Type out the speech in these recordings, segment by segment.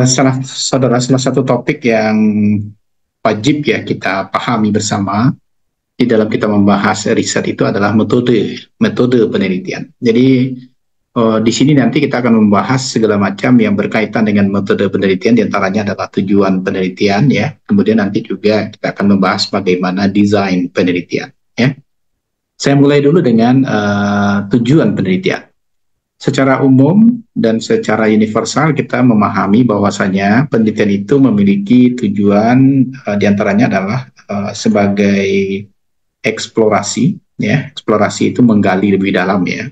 Salah satu topik yang wajib ya kita pahami bersama di dalam kita membahas riset itu adalah metode penelitian. Jadi di sini nanti kita akan membahas segala macam yang berkaitan dengan metode penelitian, diantaranya adalah tujuan penelitian ya. Kemudian nanti juga kita akan membahas bagaimana desain penelitian ya. Saya mulai dulu dengan tujuan penelitian. Secara umum dan secara universal kita memahami bahwasanya penelitian itu memiliki tujuan diantaranya adalah sebagai eksplorasi ya. Eksplorasi itu menggali lebih dalam ya.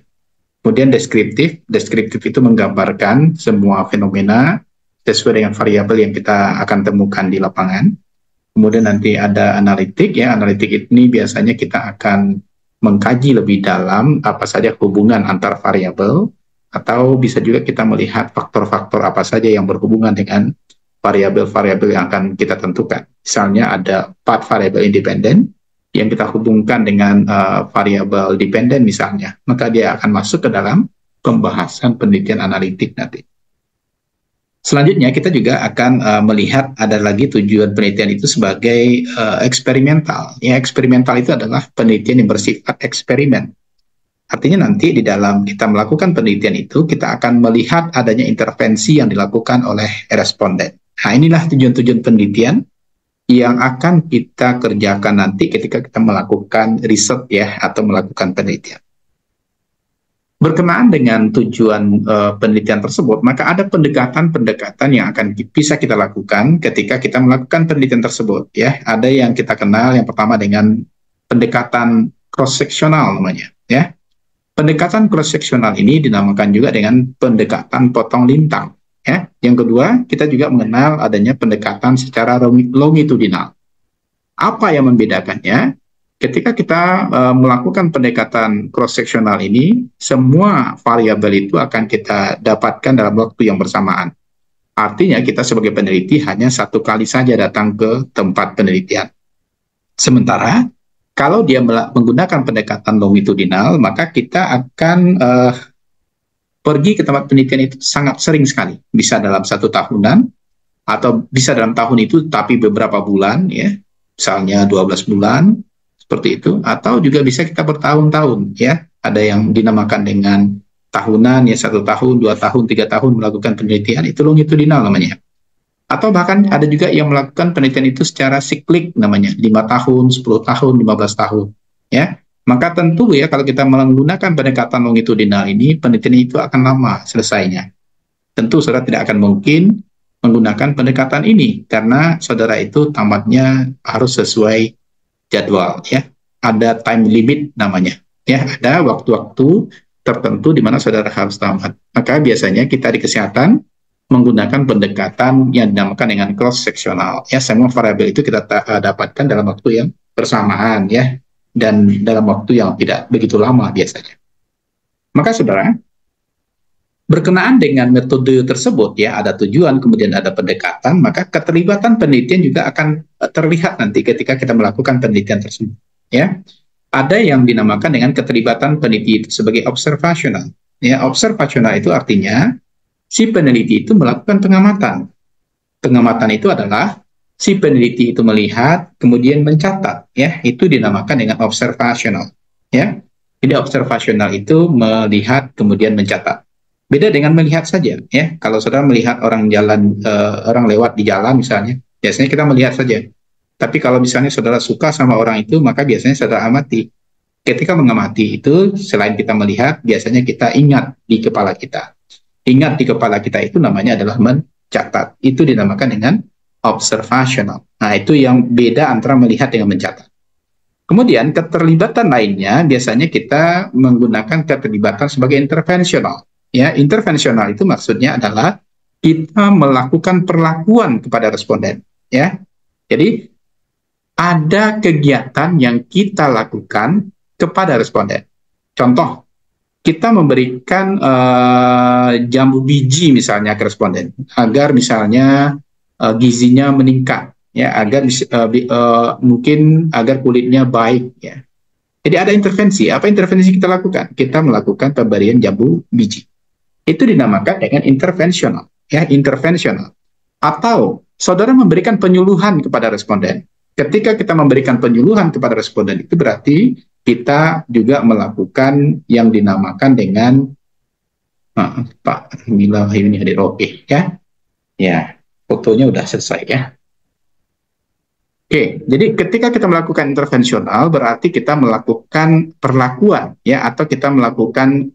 Kemudian deskriptif itu menggambarkan semua fenomena sesuai dengan variabel yang kita akan temukan di lapangan. Kemudian nanti ada analitik ya, analitik ini biasanya kita akan mengkaji lebih dalam apa saja hubungan antar variabel, atau bisa juga kita melihat faktor-faktor apa saja yang berhubungan dengan variabel-variabel yang akan kita tentukan. Misalnya ada 4 variabel independen, yang kita hubungkan dengan variabel dependen misalnya, maka dia akan masuk ke dalam pembahasan penelitian analitik nanti. Selanjutnya kita juga akan melihat ada lagi tujuan penelitian itu sebagai eksperimental. Ya, eksperimental itu adalah penelitian yang bersifat eksperimen. Artinya nanti di dalam kita melakukan penelitian itu kita akan melihat adanya intervensi yang dilakukan oleh responden. Nah, inilah tujuan-tujuan penelitian yang akan kita kerjakan nanti ketika kita melakukan riset ya, atau melakukan penelitian. Berkenaan dengan tujuan penelitian tersebut, maka ada pendekatan-pendekatan yang akan bisa kita lakukan ketika kita melakukan penelitian tersebut ya. Ada yang kita kenal yang pertama dengan pendekatan cross-seksional namanya ya. Pendekatan cross-seksional ini dinamakan juga dengan pendekatan potong lintang. Ya. Yang kedua, kita juga mengenal adanya pendekatan secara longitudinal. Apa yang membedakannya? Ketika kita melakukan pendekatan cross-seksional ini, semua variabel itu akan kita dapatkan dalam waktu yang bersamaan. Artinya kita sebagai peneliti hanya satu kali saja datang ke tempat penelitian. Sementara, kalau dia menggunakan pendekatan longitudinal, maka kita akan pergi ke tempat penelitian itu sangat sering sekali. Bisa dalam 1 tahunan, atau bisa dalam tahun itu tapi beberapa bulan, ya, misalnya 12 bulan, seperti itu. Atau juga bisa kita bertahun-tahun, ya. Ada yang dinamakan dengan tahunan, ya 1 tahun, 2 tahun, 3 tahun melakukan penelitian, itu longitudinal namanya. Atau bahkan ada juga yang melakukan penelitian itu secara siklik namanya, 5 tahun, 10 tahun, 15 tahun, ya. Maka tentu ya kalau kita menggunakan pendekatan longitudinal ini, penelitian itu akan lama selesainya. Tentu saudara tidak akan mungkin menggunakan pendekatan ini, karena saudara itu tamatnya harus sesuai jadwal ya. Ada time limit namanya ya, ada waktu-waktu tertentu di mana saudara harus tamat. Maka biasanya kita di kesehatan menggunakan pendekatan yang dinamakan dengan cross-seksional ya. Semua variabel itu kita dapatkan dalam waktu yang bersamaan ya, dan dalam waktu yang tidak begitu lama biasanya. Maka saudara, berkenaan dengan metode tersebut ya, ada tujuan, kemudian ada pendekatan, maka keterlibatan penelitian juga akan terlihat nanti ketika kita melakukan penelitian tersebut ya. Ada yang dinamakan dengan keterlibatan peneliti itu sebagai observational ya. Observational itu artinya si peneliti itu melakukan pengamatan. Pengamatan itu adalah si peneliti itu melihat, kemudian mencatat, ya, itu dinamakan dengan observational, ya. Jadi observational itu melihat, kemudian mencatat. Beda dengan melihat saja, ya. Kalau saudara melihat orang orang lewat di jalan misalnya, biasanya kita melihat saja. Tapi kalau misalnya saudara suka sama orang itu, maka biasanya saudara amati. Ketika mengamati itu, selain kita melihat, biasanya kita ingat di kepala kita. Ingat di kepala kita itu namanya adalah mencatat. Itu dinamakan dengan observational. Nah, itu yang beda antara melihat dengan mencatat. Kemudian keterlibatan lainnya biasanya kita menggunakan keterlibatan sebagai intervensional. Ya, intervensional itu maksudnya adalah kita melakukan perlakuan kepada responden. Ya, jadi ada kegiatan yang kita lakukan kepada responden. Contoh, kita memberikan jambu biji misalnya ke responden agar misalnya gizinya meningkat ya, agar mungkin agar kulitnya baik ya. Jadi ada intervensi. Apa intervensi kita lakukan? Kita melakukan pemberian jambu biji. Itu dinamakan dengan intervensional ya, intervensional. Atau saudara memberikan penyuluhan kepada responden. Ketika kita memberikan penyuluhan kepada responden itu berarti kita juga melakukan yang dinamakan dengan Pak Mila ini hadir, oke ya. Ya, fotonya udah selesai ya. Oke, jadi ketika kita melakukan intervensional berarti kita melakukan perlakuan ya, atau kita melakukan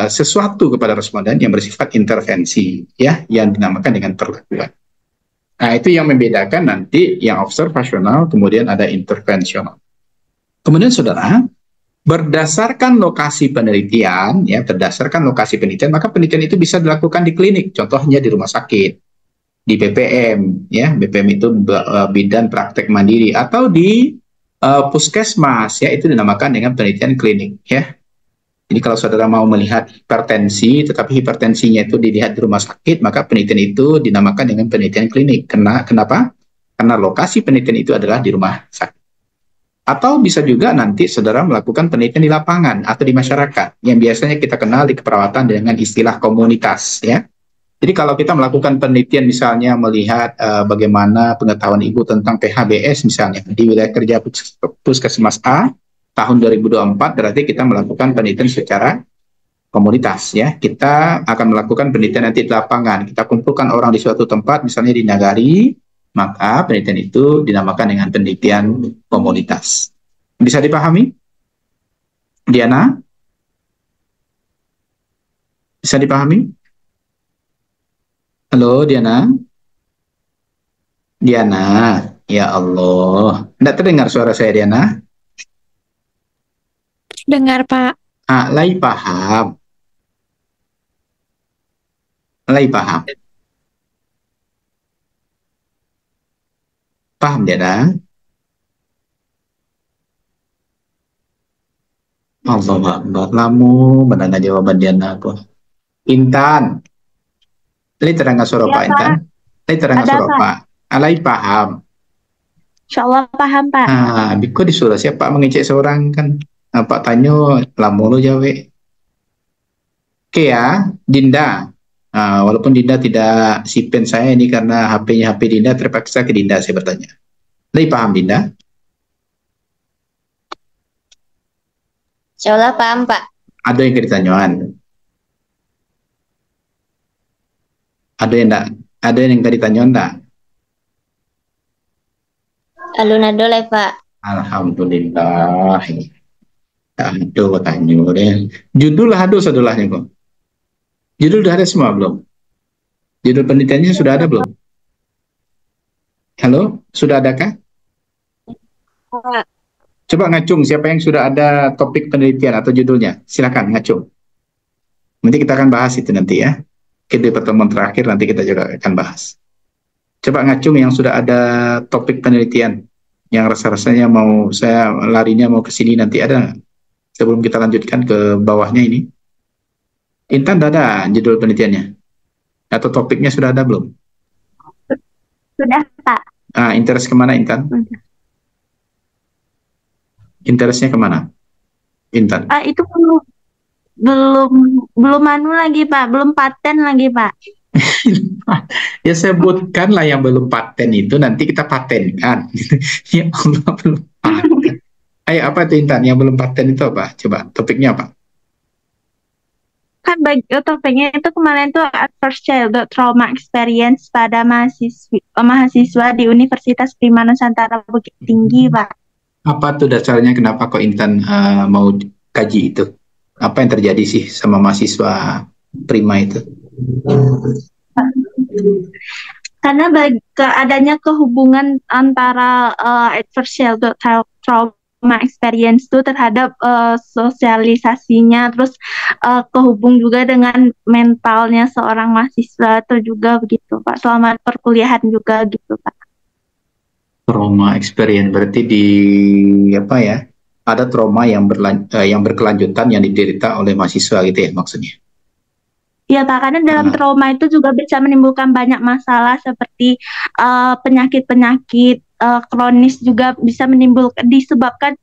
sesuatu kepada responden yang bersifat intervensi ya, yang dinamakan dengan perlakuan. Nah, itu yang membedakan nanti yang observasional kemudian ada intervensional. Kemudian saudara, berdasarkan lokasi penelitian ya, berdasarkan lokasi penelitian maka penelitian itu bisa dilakukan di klinik, contohnya di rumah sakit, di BPM ya, BPM itu bidan praktek mandiri, atau di puskesmas ya, itu dinamakan dengan penelitian klinik ya. Jadi kalau saudara mau melihat hipertensi tetapi hipertensinya itu dilihat di rumah sakit, maka penelitian itu dinamakan dengan penelitian klinik. Kenapa? Karena lokasi penelitian itu adalah di rumah sakit. Atau bisa juga nanti saudara melakukan penelitian di lapangan atau di masyarakat yang biasanya kita kenal di keperawatan dengan istilah komunitas ya. Jadi kalau kita melakukan penelitian misalnya melihat bagaimana pengetahuan ibu tentang PHBS misalnya di wilayah kerja puskesmas A tahun 2024, berarti kita melakukan penelitian secara komunitas ya. Kita akan melakukan penelitian nanti di lapangan. Kita kumpulkan orang di suatu tempat misalnya di Nagari, maka penelitian itu dinamakan dengan penelitian komunitas. Bisa dipahami? Diana? Bisa dipahami? Halo Diana? Diana, ya Allah. Tidak terdengar suara saya Diana? Dengar, Pak. Lai paham. Lai paham. Paham Diana? Allah Akbar. Lamu menanya jawaban Diana aku. Intan. Lai terangga suara Pak Intan? Lai terangga suara Pak. Lai paham. Insya Allah paham, Pak. Biko disuruh siapa mengecek seorang kan? Pak Tanyo, lamu lo jawe. Oke ya, Dinda. Walaupun Dinda tidak sipen saya ini karena HP-nya HP Dinda, terpaksa ke Dinda saya bertanya. Lai paham Dinda? Insya Allah paham, Pak. Ada yang ditanyaan? Ada yang enggak? Ada yang ditanya enggak? Alun-alun lah, Pak. Alhamdulillah. Aduh, tanya deh. Judul ada sedulahnya kok. Judul udah ada semua belum? Judul penelitiannya sudah ada belum? Halo, sudah adakah? Coba ngacung siapa yang sudah ada topik penelitian atau judulnya. Silakan ngacung. Nanti kita akan bahas itu nanti ya. Di pertemuan terakhir nanti kita juga akan bahas. Coba ngacung yang sudah ada topik penelitian yang rasa-rasanya mau saya larinya mau ke sini nanti, ada sebelum kita lanjutkan ke bawahnya ini. Intan ada judul penelitiannya atau topiknya sudah ada belum? Sudah, Pak. Interest kemana Intan? Interestnya kemana Intan? Itu belum anu lagi, Pak, belum paten lagi, Pak. Ya sebutkanlah yang belum paten itu, nanti kita patenkan. Ya Allah, belum paten. Ayo apa itu Intan yang belum paten itu apa? Coba topiknya apa? Kan topiknya itu kemarin tuh adverse childhood trauma experience pada mahasiswa di Universitas Prima Nusantara Bukit Tinggi, Pak. Apa tuh dasarnya kenapa kok Intan mau kaji itu? Apa yang terjadi sih sama mahasiswa Prima itu? Karena adanya kehubungan antara adverse childhood trauma experience itu terhadap sosialisasinya, terus kehubung juga dengan mentalnya seorang mahasiswa atau juga begitu, Pak, selama perkuliahan juga gitu, Pak. Trauma experience berarti di apa ya? Ada trauma yang berkelanjutan yang diderita oleh mahasiswa gitu ya maksudnya? Iya, Pak, karena dalam trauma itu juga bisa menimbulkan banyak masalah seperti penyakit-penyakit kronis, juga bisa disebabkan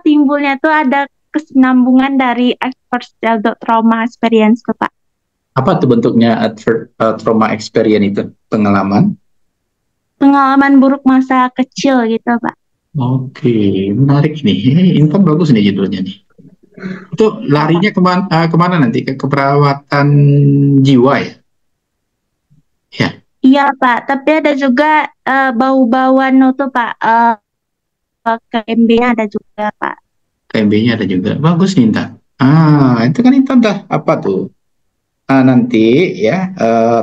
timbulnya itu ada kesinambungan dari adverse childhood trauma experience, Pak. Apa tuh bentuknya trauma experience itu? Pengalaman? Pengalaman buruk masa kecil gitu, Pak. Oke, menarik nih. Intan bagus nih judulnya nih. Itu larinya kemana nanti? Ke keperawatan jiwa ya? Ya, Iya, Pak. Tapi ada juga bau-bauan itu, Pak. KMB-nya ada juga, Pak. KMB-nya ada juga. Bagus nih Intan. Itu kan Intan dah apa tuh? Nanti ya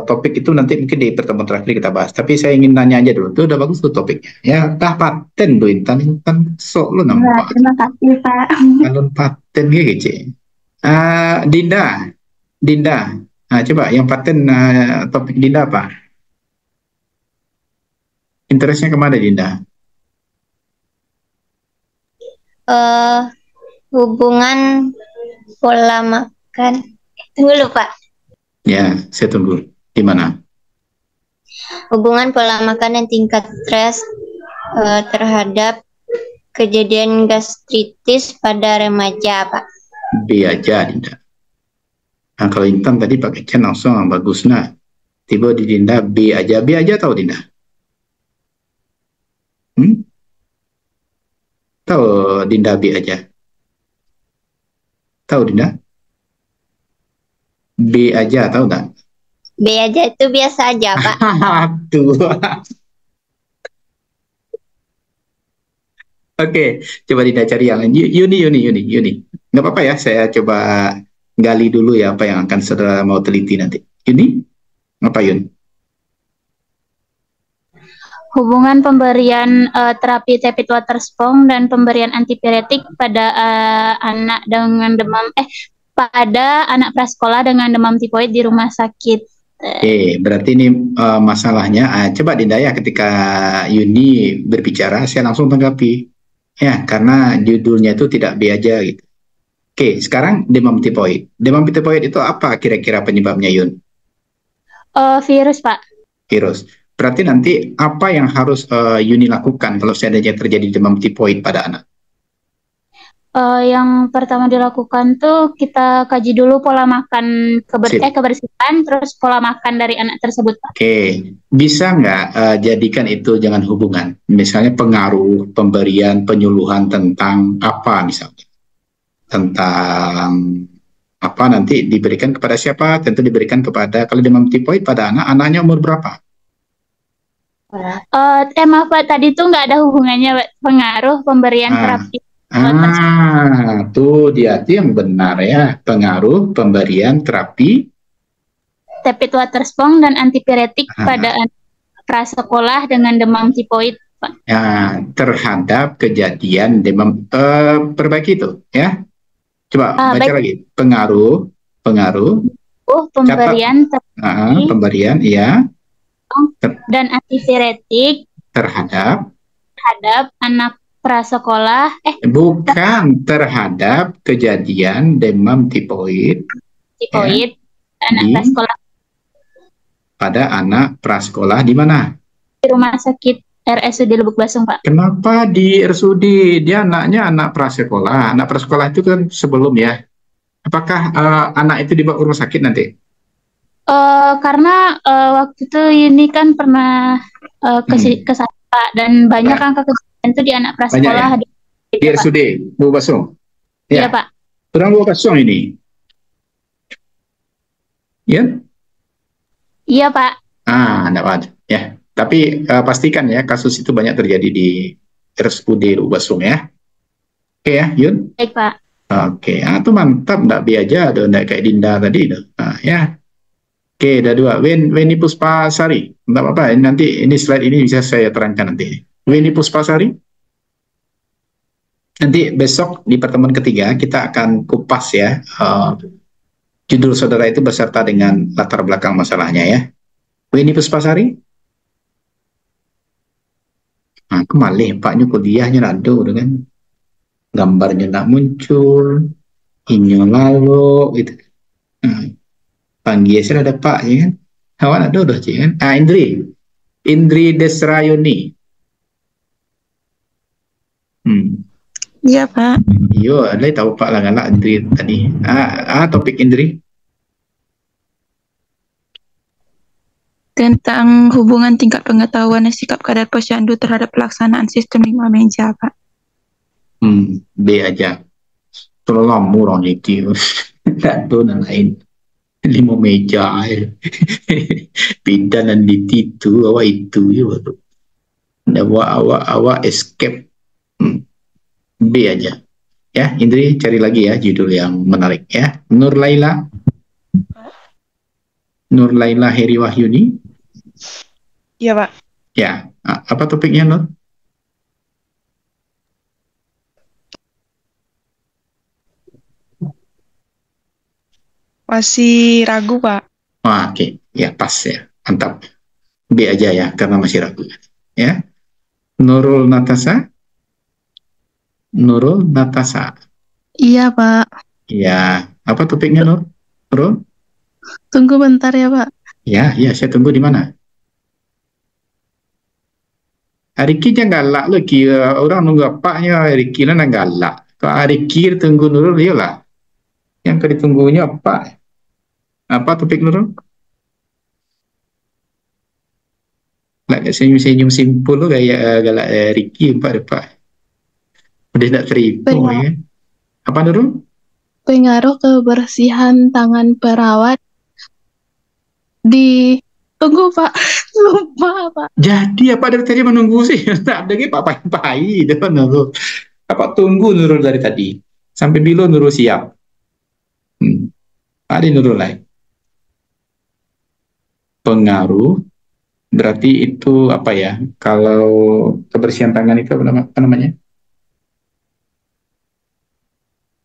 topik itu nanti mungkin di pertemuan terakhir kita bahas. Tapi saya ingin nanya aja dulu. Itu udah bagus tuh topiknya. Ya, dah paten tuh Intan. Intan sok lu Nah, nampak. terima kasih, Pak. Alun paten gitu. Dinda, Dinda. Coba yang paten topik Dinda apa? Interestnya kemana Dinda? Eh, hubungan pola makan. Tunggu dulu, Pak. Ya, saya tunggu. Di mana? Hubungan pola makan dan tingkat stres terhadap kejadian gastritis pada remaja, Pak. B aja, Dinda. Kalau Intan tadi pakai C langsung bagus. Nah, tiba di Dinda B aja. B aja tahu Dinda? Tahu Dinda B aja? Tahu Dinda? B aja tahu nggak? B aja itu biasa aja, Pak. Tuh. Oke, coba Dinda cari yang lain. Yuni. Nggak apa-apa ya, saya coba gali dulu ya apa yang akan saudara mau teliti nanti. Yuni? Apa Yun? Hubungan pemberian terapi tepid water sponge dan pemberian antipiretik pada anak dengan demam pada anak prasekolah dengan demam tifoid di rumah sakit. Berarti ini masalahnya. Coba Dinda ya, ketika Yuni berbicara, saya langsung tanggapi. Ya, karena judulnya itu tidak B aja gitu. Oke, sekarang demam tifoid. Demam tifoid itu apa kira-kira penyebabnya Yun? Virus, Pak. Virus. Berarti nanti apa yang harus Yuni lakukan kalau seandainya terjadi demam tifoid pada anak? Yang pertama dilakukan tuh kita kaji dulu pola makan kebersihan, terus pola makan dari anak tersebut, Pak. Oke, bisa nggak jadikan itu jangan hubungan? Misalnya pengaruh, pemberian, penyuluhan tentang apa misalnya? Tentang apa nanti diberikan kepada siapa? Tentu diberikan kepada, kalau demam tifoid pada anak, anaknya umur berapa? Maaf Pak, tadi tuh nggak ada hubungannya Pak, pengaruh pemberian terapi. Tuh dia tuh yang benar ya, pengaruh pemberian terapi tepid water sponge dan antipiretik pada anak prasekolah dengan demam tifoid, Pak. Ya, terhadap kejadian demam. Perbaiki itu ya. Coba baca lagi. Pengaruh pemberian terapi pemberian ya dan antipiretik terhadap anak prasekolah bukan terhadap kejadian demam tifoid anak prasekolah pada anak prasekolah di mana? Di rumah sakit RSUD Lubuk Basung, Pak. Kenapa di RSUD? Dia anaknya anak prasekolah. Anak prasekolah itu kan sebelum ya. Apakah anak itu dibawa ke rumah sakit nanti? Karena waktu itu ini kan pernah ke sana, Pak, dan banyak angka kejadian itu di anak prasekolah. Ya? Di RSUD Lubuk Basung? Iya, Pak. Kurang Lubuk Basung ini? Ya? Iya, Pak. Enggak ada. Ya. Tapi pastikan ya, kasus itu banyak terjadi di RSUD Lubuk Basung ya. Oke ya, Yun? Baik, Pak. Oke, itu mantap, enggak bi aja, enggak kayak Dinda tadi. Ya. Oke, ada dua. Weni Puspasari. Enggak apa-apa, nanti ini slide ini bisa saya terangkan nanti. Weni Puspasari. Nanti besok di pertemuan ketiga kita akan kupas ya judul saudara itu beserta dengan latar belakang masalahnya ya. Weni Puspasari. Kemalih Paknya kuliahnya rado kan. Gambarnya nak muncul. Inyo lalu gitu. Panggil saya ada Pak ya kan. Kawan ada udah sih kan. Indri Desrayuni. Iya Pak. Iya, ada tahu Pak lah Indri tadi. Topik Indri. Tentang hubungan tingkat pengetahuan dan sikap kadar posyandu terhadap pelaksanaan sistem 5 meja, Pak. B aja. Terlalu murah nih, tak tahu yang lain. 5 meja. Pindah dan itu, awak itu. Ya, baru. Awak escape. B aja. Ya, Indri cari lagi ya judul yang menarik ya. Nur Laila Heri Wahyuni. Iya, Pak. Ya, apa topiknya, Nur? Masih ragu, Pak. Oke. Ya pas ya, mantap. B aja ya, karena masih ragu. Ya, Nurul Natasa. Iya, Pak. Ya, apa topiknya, Nur? Nurul? Tunggu bentar ya, Pak. Ya, saya tunggu di mana? Riki jangan galak lo, kira orang nunggu apanya, Riki lah nang galak. Kalau Riki tunggu Nurul, dia lah. Yang ditunggunya apa? Apa topik Nurul? Lah senyum-senyum simpul lo kayak galak Riki Pak. Udah tak terima ya. Apa Nurul? Pengaruh kebersihan tangan perawat di tunggu Pak. Lupa Pak. Jadi apa dari tadi menunggu sih? Tak ada Pak pai depan Nurul. Apa tunggu Nurul dari tadi? Sampai bilo Nurul siap. Ada Nurul lain. Pengaruh berarti itu apa ya? Kalau kebersihan tangan itu apa namanya?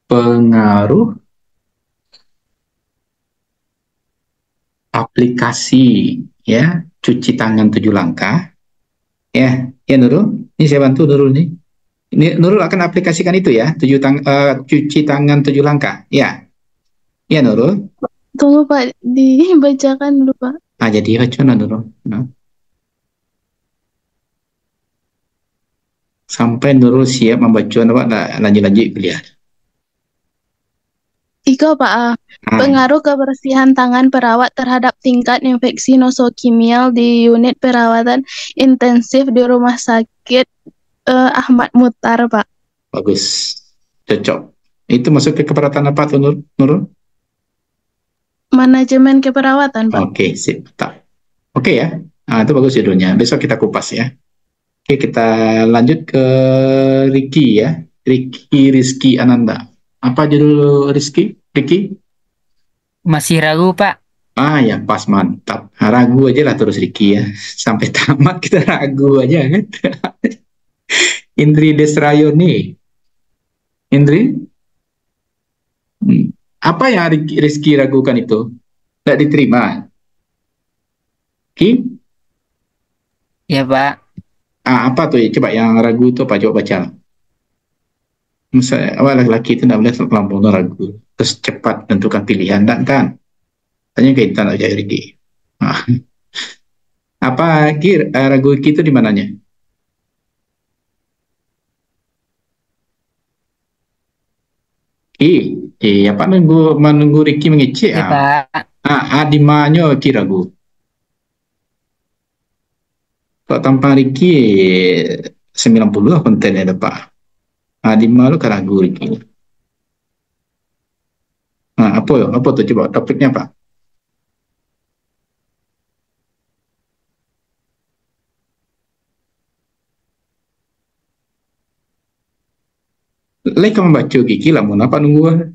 Pengaruh aplikasi ya, cuci tangan 7 langkah. Ya Nurul. Ini saya bantu Nurul nih. Ini Nurul akan aplikasikan itu ya, cuci tangan 7 langkah. Ya. Ya Nurul. Tunggu Pak, dibacakan dulu Pak. Jadi bacaan Nurul. Nah. Sampai Nurul siap membaca lanjut kuliah. Iko Pak, pengaruh kebersihan tangan perawat terhadap tingkat infeksi nosokimial di unit perawatan intensif di Rumah Sakit Ahmad Muhtar, Pak. Bagus, cocok. Itu masuk ke keperawatan apa tuh Nurul? Manajemen keperawatan, Pak. Oke, sip. Oke ya, itu bagus judulnya. Besok kita kupas ya. Oke, kita lanjut ke Riki ya. Rizky Ananda. Apa judul Rizky? Masih ragu, Pak. Ya pas, mantap. Ragu aja lah terus Riki ya. Sampai tamat kita ragu aja kan. Indri Desrayoni. Indri? Apa yang Rizky ragukan itu? Tidak diterima? Ki? Ya, Pak. Apa tuh ya? Coba yang ragu itu apa? Coba baca. Misalnya, laki-laki itu tidak boleh terlampau ragu. Terus cepat tentukan pilihan, kan? Tanya ke Intan aja, Riki. Apa ragu Ki itu di mananya? Apa menunggu Riki mengecek? Ya, Pak. Di mana Ki ragu? Kalau tanpa Riki 90 kontennya ada Pak. Di mana kan ragu Riki? Apa tuh coba topiknya Pak? Kamu baca Kiki lah, mau apa nunggu?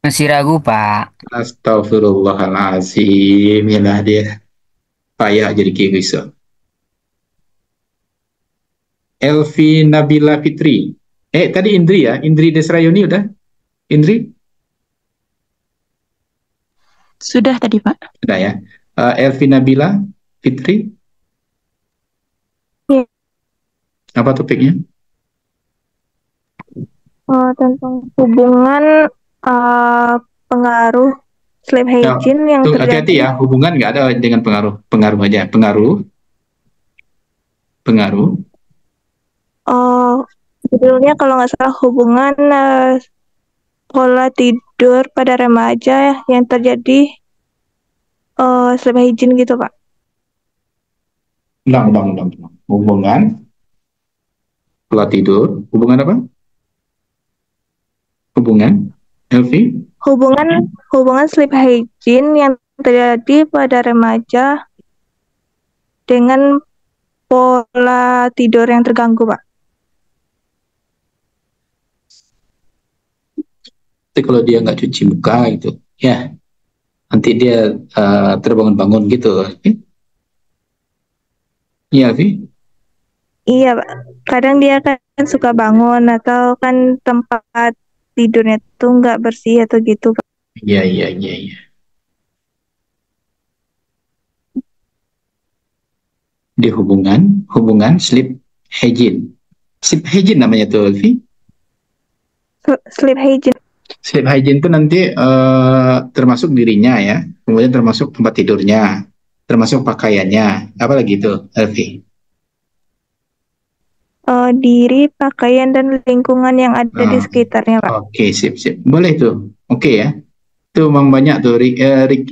Masih ragu, Pak. Astagfirullahaladzim, yalah dia. Payah jadi Kiki bisa. Elvi Nabila Fitri. Tadi Indri ya, Indri Desrayoni udah? Indri? Sudah tadi Pak. Sudah ya. Elvi Nabila Fitri. Ya. Apa topiknya? Tentang hubungan pengaruh sleep hygiene yang terjadi. Hati-hati ya, hubungan nggak ada dengan pengaruh. Pengaruh aja. Pengaruh. Judulnya kalau nggak salah hubungan pola tidur pada remaja yang terjadi sleep hygiene gitu, Pak. Ulang. Hubungan pola tidur. Hubungan apa? Hubungan, Elvi? Hubungan sleep hygiene yang terjadi pada remaja dengan pola tidur yang terganggu, Pak. Tapi kalau dia nggak cuci muka gitu, ya nanti dia terbangun-bangun gitu. Iya, Vi? Iya, Pak. Kadang dia kan suka bangun atau kan tempat tidurnya tuh nggak bersih atau gitu, Pak. Iya. Di hubungan sleep hygiene. Sleep hygiene namanya tuh, Vi. Sleep hygiene. Sleep hygiene itu nanti termasuk dirinya ya, kemudian termasuk tempat tidurnya, termasuk pakaiannya, apa lagi itu, Elvi? Diri, pakaian, dan lingkungan yang ada di sekitarnya, Pak. Oke, sip. Boleh tuh. Oke ya. Itu memang banyak tuh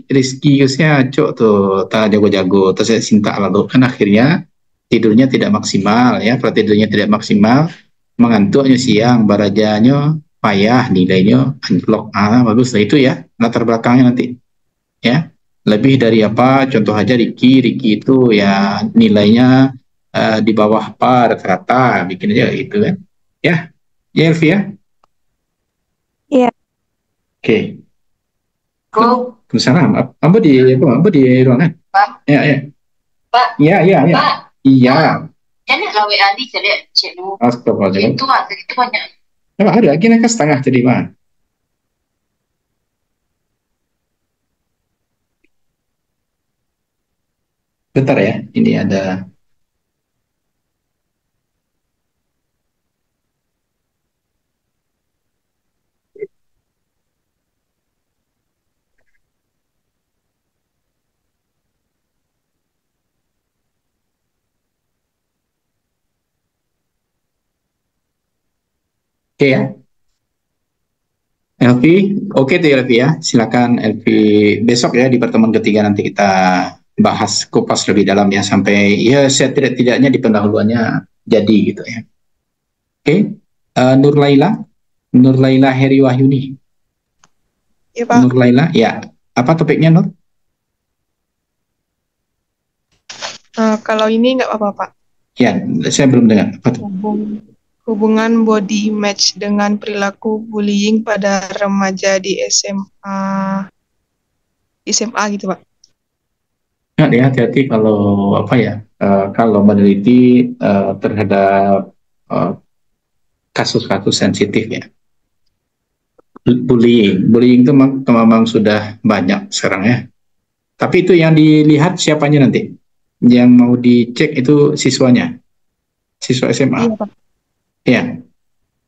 Rizky Yusnya cok tuh tak jago-jago terus saya cinta lalu kan akhirnya tidurnya tidak maksimal ya, kalau tidurnya tidak maksimal mengantuknya siang, barajanya payah, nilainya anjlok. Bagus lah itu ya latar belakangnya nanti ya. Lebih dari apa, contoh aja Ricky itu ya nilainya di bawah par rata-rata, bikin aja gitu kan ya. Ya Elvi ya. Iya. Oke. Salam. Apa di ruangan? Pak. Ya. Pak. Iya. Pak. Iya. Jadi lah WA di jadi cenu. Astagfirullahaladzim. Itu banyak. Ada lagi nak setengah jadi mah. Bentar ya, ini ada. Oke ya. Elvi, oke tuh ya Elvi ya. Silakan Elvi besok ya di pertemuan ketiga nanti kita bahas kupas lebih dalam ya sampai ya setidak-tidaknya di pendahuluannya jadi gitu ya. Oke, Nur Laila Heri Wahyuni. Ya, Pak. Nur Laila, ya. Apa topiknya Nur? Kalau ini nggak apa-apa, Pak. Ya, saya belum dengar. Apa tuh? Hubungan body image dengan perilaku bullying pada remaja di SMA gitu, Pak. Nah, ya, hati-hati kalau apa ya, kalau meneliti terhadap kasus-kasus sensitif ya. Bullying itu memang sudah banyak sekarang ya. Tapi itu yang dilihat siapanya nanti. Yang mau dicek itu siswanya, siswa SMA. Iya, Pak. Ya,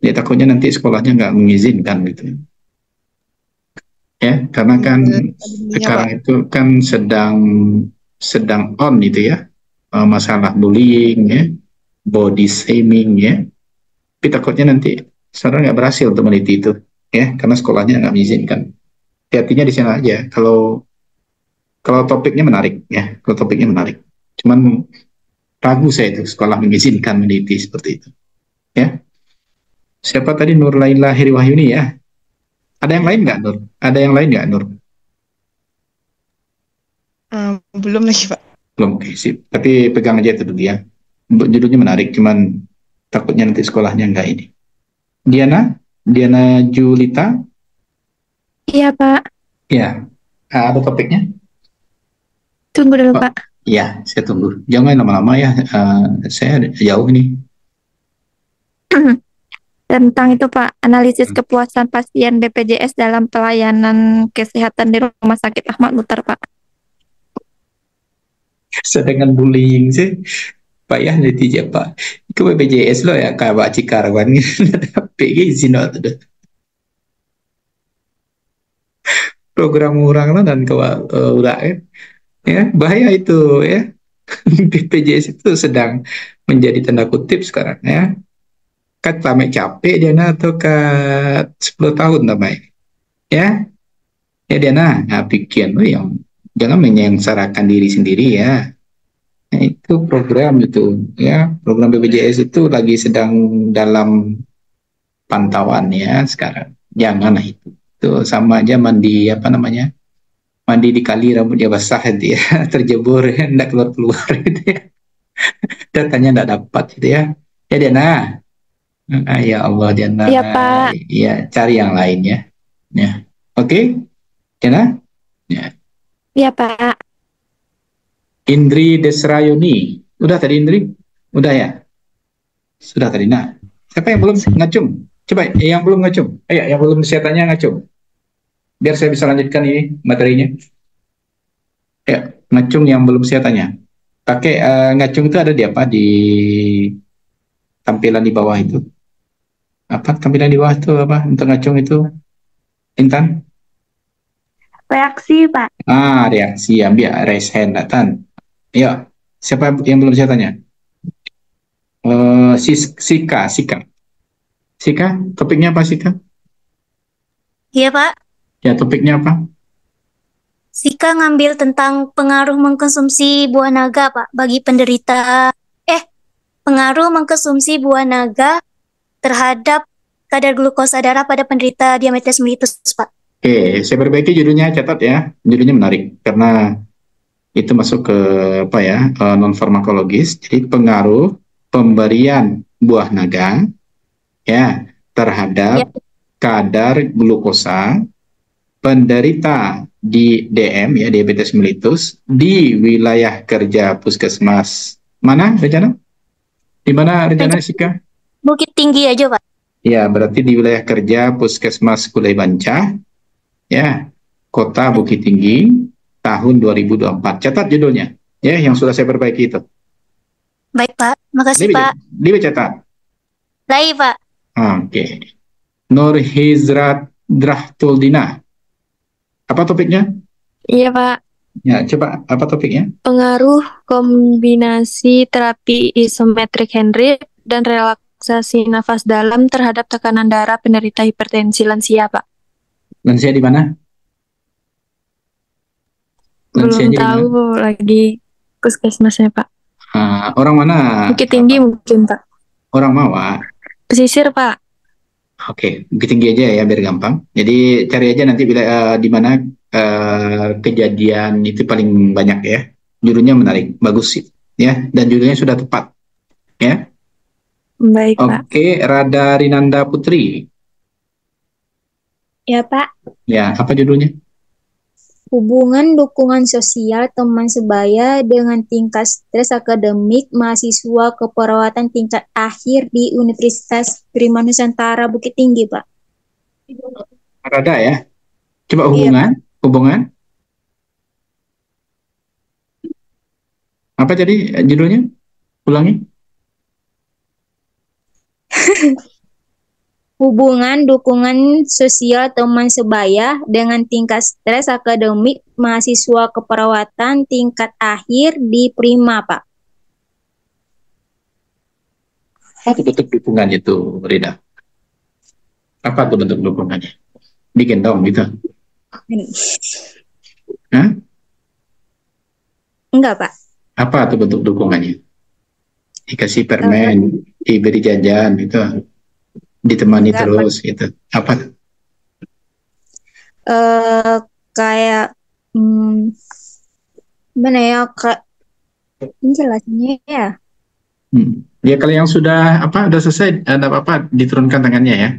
ya takutnya nanti sekolahnya nggak mengizinkan gitu. Ya, karena kan sekarang itu kan sedang on itu ya, masalah bullying ya, body shaming ya. Tapi takutnya nanti sekarang nggak berhasil untuk meneliti itu ya, karena sekolahnya nggak mengizinkan. Hati-hatinya di sana aja. Kalau topiknya menarik ya, kalau topiknya menarik. Cuman ragu saya itu sekolah mengizinkan meneliti seperti itu. Ya, siapa tadi? Nur Laila Heri Wahyuni ya. Ada yang lain nggak Nur? Ada yang lain nggak Nur? Belum lagi, Pak. Belum, oke, sip. Tapi pegang aja itu dulu ya. Judulnya menarik, cuman takutnya nanti sekolahnya nggak ini. Diana Julita. Iya, Pak. Ya, ada topiknya? Tunggu dulu, Pak. Ya, saya tunggu. Jangan lama-lama ya. Saya jauh nih. Tentang itu, Pak, analisis kepuasan pasien BPJS dalam pelayanan kesehatan di Rumah Sakit Ahmad Mutar, Pak. Sedangkan bullying sih, Pak ya netizen Pak. Ke BPJS lo ya kayak Cikarwan tapi izin tuh. Program orang lah dan udah ya bahaya itu ya. BPJS itu sedang menjadi tanda kutip sekarang ya. Kan sampai capek dia atau ke 10 tahun namanya ya dia bikin yang Jangan menyengsarakan diri sendiri ya. Nah, itu program itu ya, program BPJS itu lagi sedang dalam pantauan ya sekarang. Janganlah itu. Itu sama aja mandi apa namanya? Mandi di kali rambutnya basah itu ya, terjebur enggak keluar-keluar gitu ya. Datanya enggak dapat gitu ya. Ya Diana. Ya Allah Diana. Iya, Pak. Ya, cari yang lain ya. Ya. Oke. Diana? Ya. Iya, Pak. Indri Desrayoni. Udah tadi Indri? Udah ya? Sudah tadi. Nah, siapa yang belum ngacung? Coba yang belum ngacung. Ayo, yang belum saya tanya ngacung. Biar saya bisa lanjutkan ini materinya. Ya, ngacung yang belum saya tanya. Pakai ngacung itu ada di apa? Di tampilan di bawah itu. Apa tampilan di bawah itu apa? Untuk ngacung itu? Intan? Reaksi, Pak. Reaksi. Ambil raise hand, Tan. Ya, siapa yang belum saya tanya? Sika. Sika, topiknya apa Sika? Iya, Pak. Ya, topiknya apa? Sika ngambil tentang pengaruh mengkonsumsi buah naga, Pak, bagi penderita. Pengaruh mengkonsumsi buah naga terhadap kadar glukosa darah pada penderita diabetes mellitus, Pak. Oke, saya perbaiki judulnya, catat ya. Judulnya menarik karena itu masuk ke apa ya, non farmakologis. Jadi pengaruh pemberian buah naga ya terhadap kadar glukosa penderita di DM ya, diabetes mellitus di wilayah kerja puskesmas mana rencana? Di mana rencana Sika? Bukit Tinggi aja, Pak. Ya, berarti di wilayah kerja puskesmas Kulai Banca ya, Kota Bukit Tinggi tahun 2024. Catat judulnya ya, yang sudah saya perbaiki itu. Baik, Pak. Makasih, Pak. Dicatat. Baik, Pak. Oke. Nur Hizrat Drahtuldina. Apa topiknya? Iya, Pak. Ya, coba apa topiknya? Pengaruh kombinasi terapi isometrik Henry dan relaksasi nafas dalam terhadap tekanan darah penderita hipertensi lansia, Pak. Lansia di mana? Belum tahu lagi puskesmasnya, Pak. Orang mana? Bukit Tinggi mungkin, Pak. Orang Mawa. Pesisir, Pak. Oke, Bukit Tinggi aja ya biar gampang. Jadi cari aja nanti bila di mana kejadian itu paling banyak ya. Judulnya menarik, bagus sih ya, dan judulnya sudah tepat ya. Baik, Pak. Oke, Rada Rinanda Putri. Ya, Pak. Ya, apa judulnya? Hubungan dukungan sosial teman sebaya dengan tingkat stres akademik mahasiswa keperawatan tingkat akhir di Universitas Prima Nusantara Bukit Tinggi, Pak. Rada ya. Coba hubungan, hubungan. Apa jadi judulnya? Ulangi. Hubungan dukungan sosial teman sebaya dengan tingkat stres akademik mahasiswa keperawatan tingkat akhir di Prima, Pak. Apa bentuk dukungannya itu, Rida? Apa tuh bentuk dukungannya? Bikin dong gitu. Hah? Enggak, Pak. Apa tuh bentuk dukungannya? Dikasih permen, diberi jajan gitu. Ditemani enggak, terus Pak. gitu. Apa? Kayak gimana ya, Kak? Ini jelasnya ya. Ya kalau yang sudah apa udah selesai, ada apa diturunkan tangannya ya.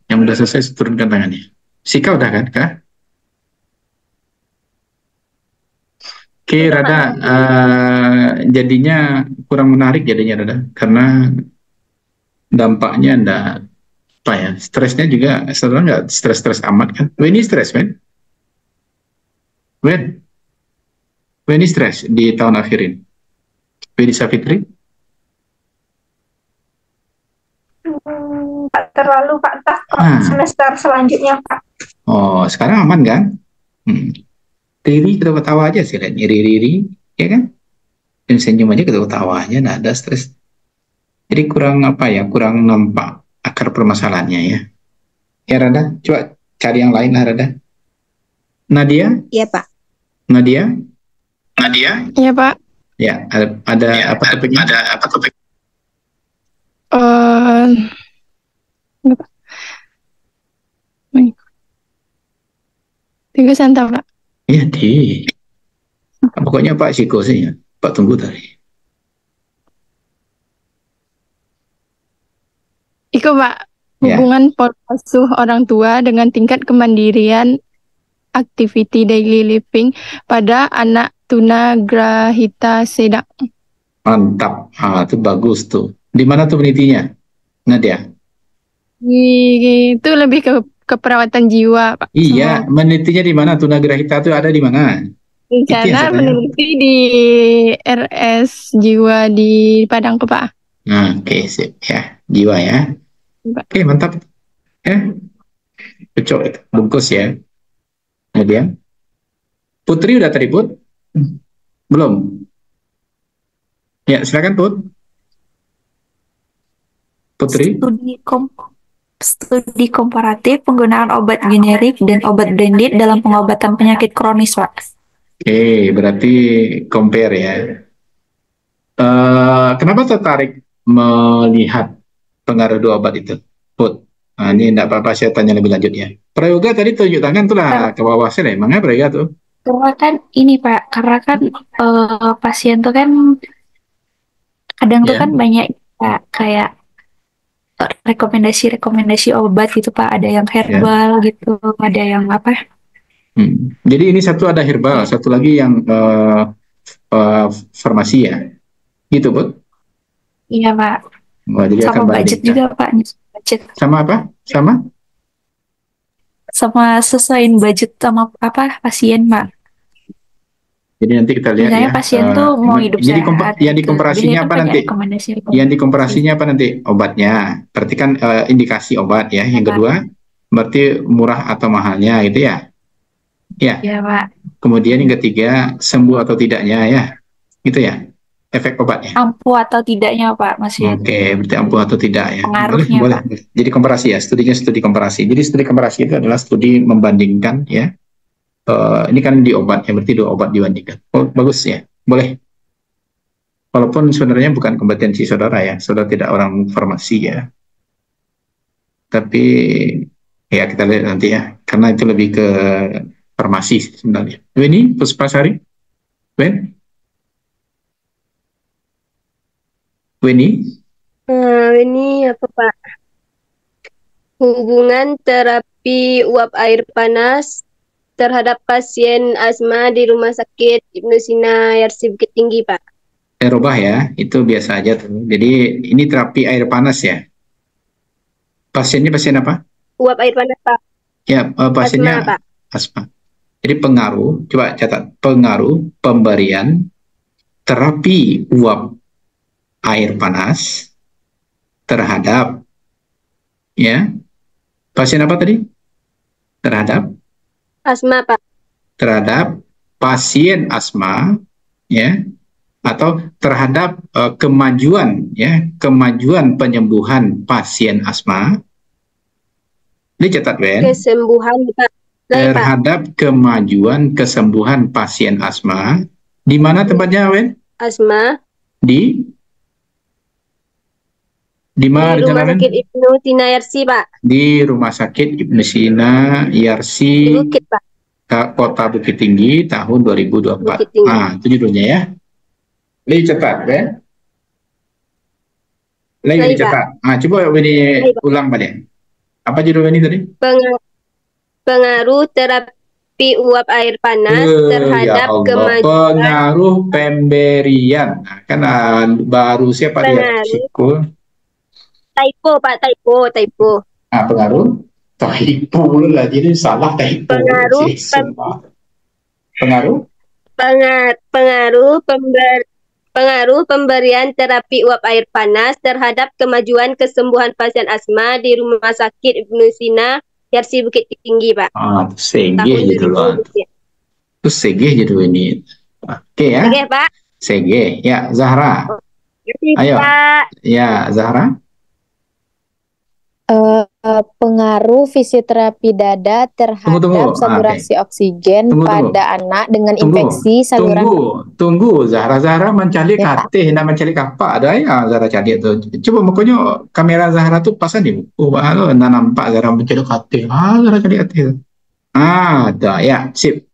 Yang udah selesai turunkan tangannya. Sika udah kan, Kak? Oke, Rada, jadinya kurang menarik jadinya Rada, karena dampaknya enggak apa ya, stresnya juga sebenarnya nggak stres amat kan. Weni stres kan? Weni stres di tahun akhir ini. Weni Safitri? Pak terlalu Pak, entah semester selanjutnya Pak. Oh, sekarang aman kan? Riri ketawa-tawa aja sih, lihat Riri, ya kan? Dan senyum aja ketawa-tawa aja, nggak ada stres. Jadi kurang apa ya, kurang nampak akar permasalahannya ya. Ya Rada, coba cari yang lain lah Rada. Nadia? Iya Pak. Nadia? Iya, Pak. Ya, ada apa topiknya? Eh, apa? Tiga santa, Pak. Ya, pokoknya Pak Siko sih ya. Pak tunggu tadi. Iko, Pak. Ya. Hubungan pola asuh orang tua dengan tingkat kemandirian activity daily living pada anak tunagrahita sedang. Mantap. Itu bagus tuh. Di mana tuh penelitinya? Nadia? Itu lebih ke perawatan jiwa, Pak. Iya, menelitinya di mana? Tunagrahita itu ada di mana? Karena meneliti di RS Jiwa di Padang, Pak. Oke, sip ya. Jiwa ya. Oke, mantap. Ya. Cocok itu. Bungkus ya. Kemudian Putri udah tadi, Put? Belum? Ya, silakan, Put. Putri? Studi komparatif penggunaan obat generik dan obat branded dalam pengobatan penyakit kronis, Pak. Oke, berarti compare ya. Kenapa tertarik melihat pengaruh dua obat itu, Put? Nah, ini enggak apa-apa, saya tanya lebih lanjut ya. Prayoga tadi tunjuk tangan tuh lah ke bawah sini, emangnya Prayoga tuh? Karena kan ini, Pak, karena kan pasien tuh kan kadang tuh kan banyak Pak, kayak rekomendasi obat gitu, Pak. Ada yang herbal gitu, ada yang apa? Jadi ini satu ada herbal, satu lagi yang farmasi ya, gitu, Put? Iya, Pak. Wah, jadi sama akan budget juga, Pak. Budget. Sama apa? Sama sesuaiin budget sama apa pasien, Pak. Jadi nanti kita lihat misalnya ya. Pasien tuh mau hidup sehat. Yang dikomparasinya apa nanti? Yang dikomparasinya apa nanti? Obatnya. Berarti kan indikasi obat ya. Yang kedua, berarti murah atau mahalnya gitu ya. Ya. Iya, Pak. Kemudian yang ketiga, sembuh atau tidaknya ya. Gitu ya. Efek obatnya. Ampuh atau tidaknya, Pak, masih. Oke, berarti ampuh atau tidak ya. Pengaruhnya, boleh. Jadi komparasi ya. Studinya studi komparasi. Jadi studi komparasi itu adalah studi membandingkan ya. Ini kan di obat ya, berarti dua obat dibandingkan. Oh, bagus ya. Boleh. Walaupun sebenarnya bukan kompetensi saudara ya. Saudara tidak orang farmasi ya. Tapi ya kita lihat nanti ya. Karena itu lebih ke farmasi sebenarnya. Weni, Puspasari? Weni? Ini apa, Pak? Hubungan terapi uap air panas terhadap pasien asma di Rumah Sakit Ibnu Sina Yarsi Bukit Tinggi, Pak. Robah ya, itu biasa aja tuh. Jadi ini terapi air panas ya. Pasiennya pasien apa? Uap air panas, Pak. Ya, pasiennya asma, Pak. Asma. Jadi pengaruh, coba catat, pengaruh pemberian terapi uap air panas terhadap ya pasien apa tadi? Terhadap asma, Pak. Terhadap pasien asma ya, atau terhadap kemajuan penyembuhan pasien asma. Dicatat, Ben. Kesembuhan, Pak. Terhadap kemajuan kesembuhan pasien asma. Di mana tempatnya, Ben? Asma. Di mana Rumah Sakit Ibnu Sina Yarsi, Pak. Di Rumah Sakit Ibnu Sina Yarsi, Bukit, Pak. Kota Bukit Tinggi tahun 2024. Itu judulnya ya. Dicatat, Ben. Lagi dicatat. Coba ini ulang, Pak. Apa judul ini tadi? Pengaruh terapi uap air panas terhadap kemajuan. Pengaruh pemberian. Kan baru siapa dia? Typo, Pak. Typo. Pengaruh? Typo lah, jadi salah typo. Pengaruh pemberian terapi uap air panas terhadap kemajuan kesembuhan pasien asma di Rumah Sakit Ibnu Sina Yarsi Bukit Tinggi, Pak. Itu CG gitu loh. Itu CG gitu ini. Oke ya. Oke, Pak. CG. Ya, Zahra. Ayo. Pak. Ya, Zahra. pengaruh fisioterapi dada terhadap Tunggu. saturasi oksigen pada anak dengan infeksi saluran. Tunggu. Zahra mencari katih, nak mencari kapak ada ya Zahra cari tu. Coba makanya kamera Zahra tu pasang di muka, nak nampak Zahra mencari katih. Zahra cari katih. Dah ya, sip.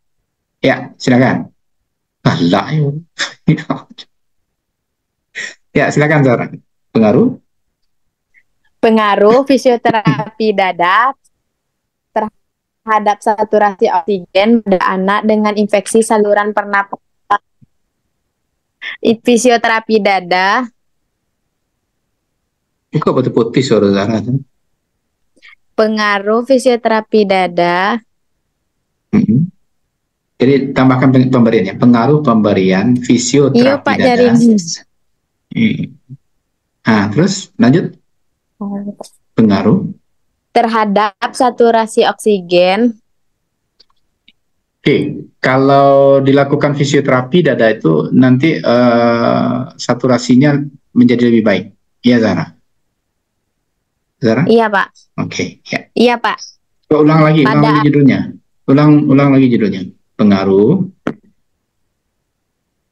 Ya, silakan. Alah ya. Ya, silakan Zahra. Pengaruh fisioterapi dada terhadap saturasi oksigen pada anak dengan infeksi saluran pernapasan. Fisioterapi dada. Kok putih-putih suara Zahra tu? Pengaruh fisioterapi dada. Jadi tambahkan pemberian ya. Pengaruh pemberian fisioterapi Pak dada. Jaring. Terus lanjut. Pengaruh terhadap saturasi oksigen. Kalau dilakukan fisioterapi dada itu nanti saturasinya menjadi lebih baik. Iya Zahra? Iya Pak. Ya. Iya Pak. Ulang lagi judulnya. Ulang lagi judulnya. Pengaruh.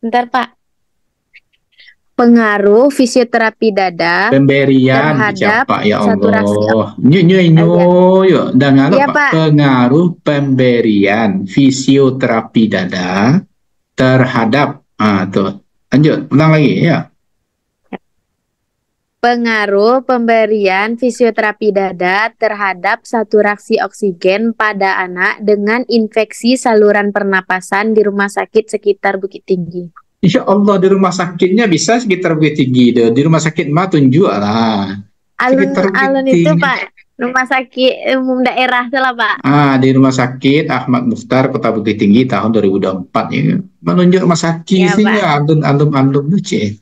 Bentar Pak. Pengaruh fisioterapi dada pemberian terhadap ya saturasi Allah. Pengaruh pemberian fisioterapi dada terhadap tuh. Lanjut, ulang lagi ya. Pengaruh pemberian fisioterapi dada terhadap saturasi oksigen pada anak dengan infeksi saluran pernapasan di rumah sakit sekitar Bukit Tinggi. Insya Allah di rumah sakitnya bisa sekitar Bukit Tinggi deh. Di rumah sakit mah tunjuk lah. Alun itu Pak, rumah sakit umum daerah salah Pak. Di rumah sakit Ahmad Mukhtar Kota Bukit Tinggi tahun 2024 ya. Menunjuk rumah sakit sih ya, andum lucu.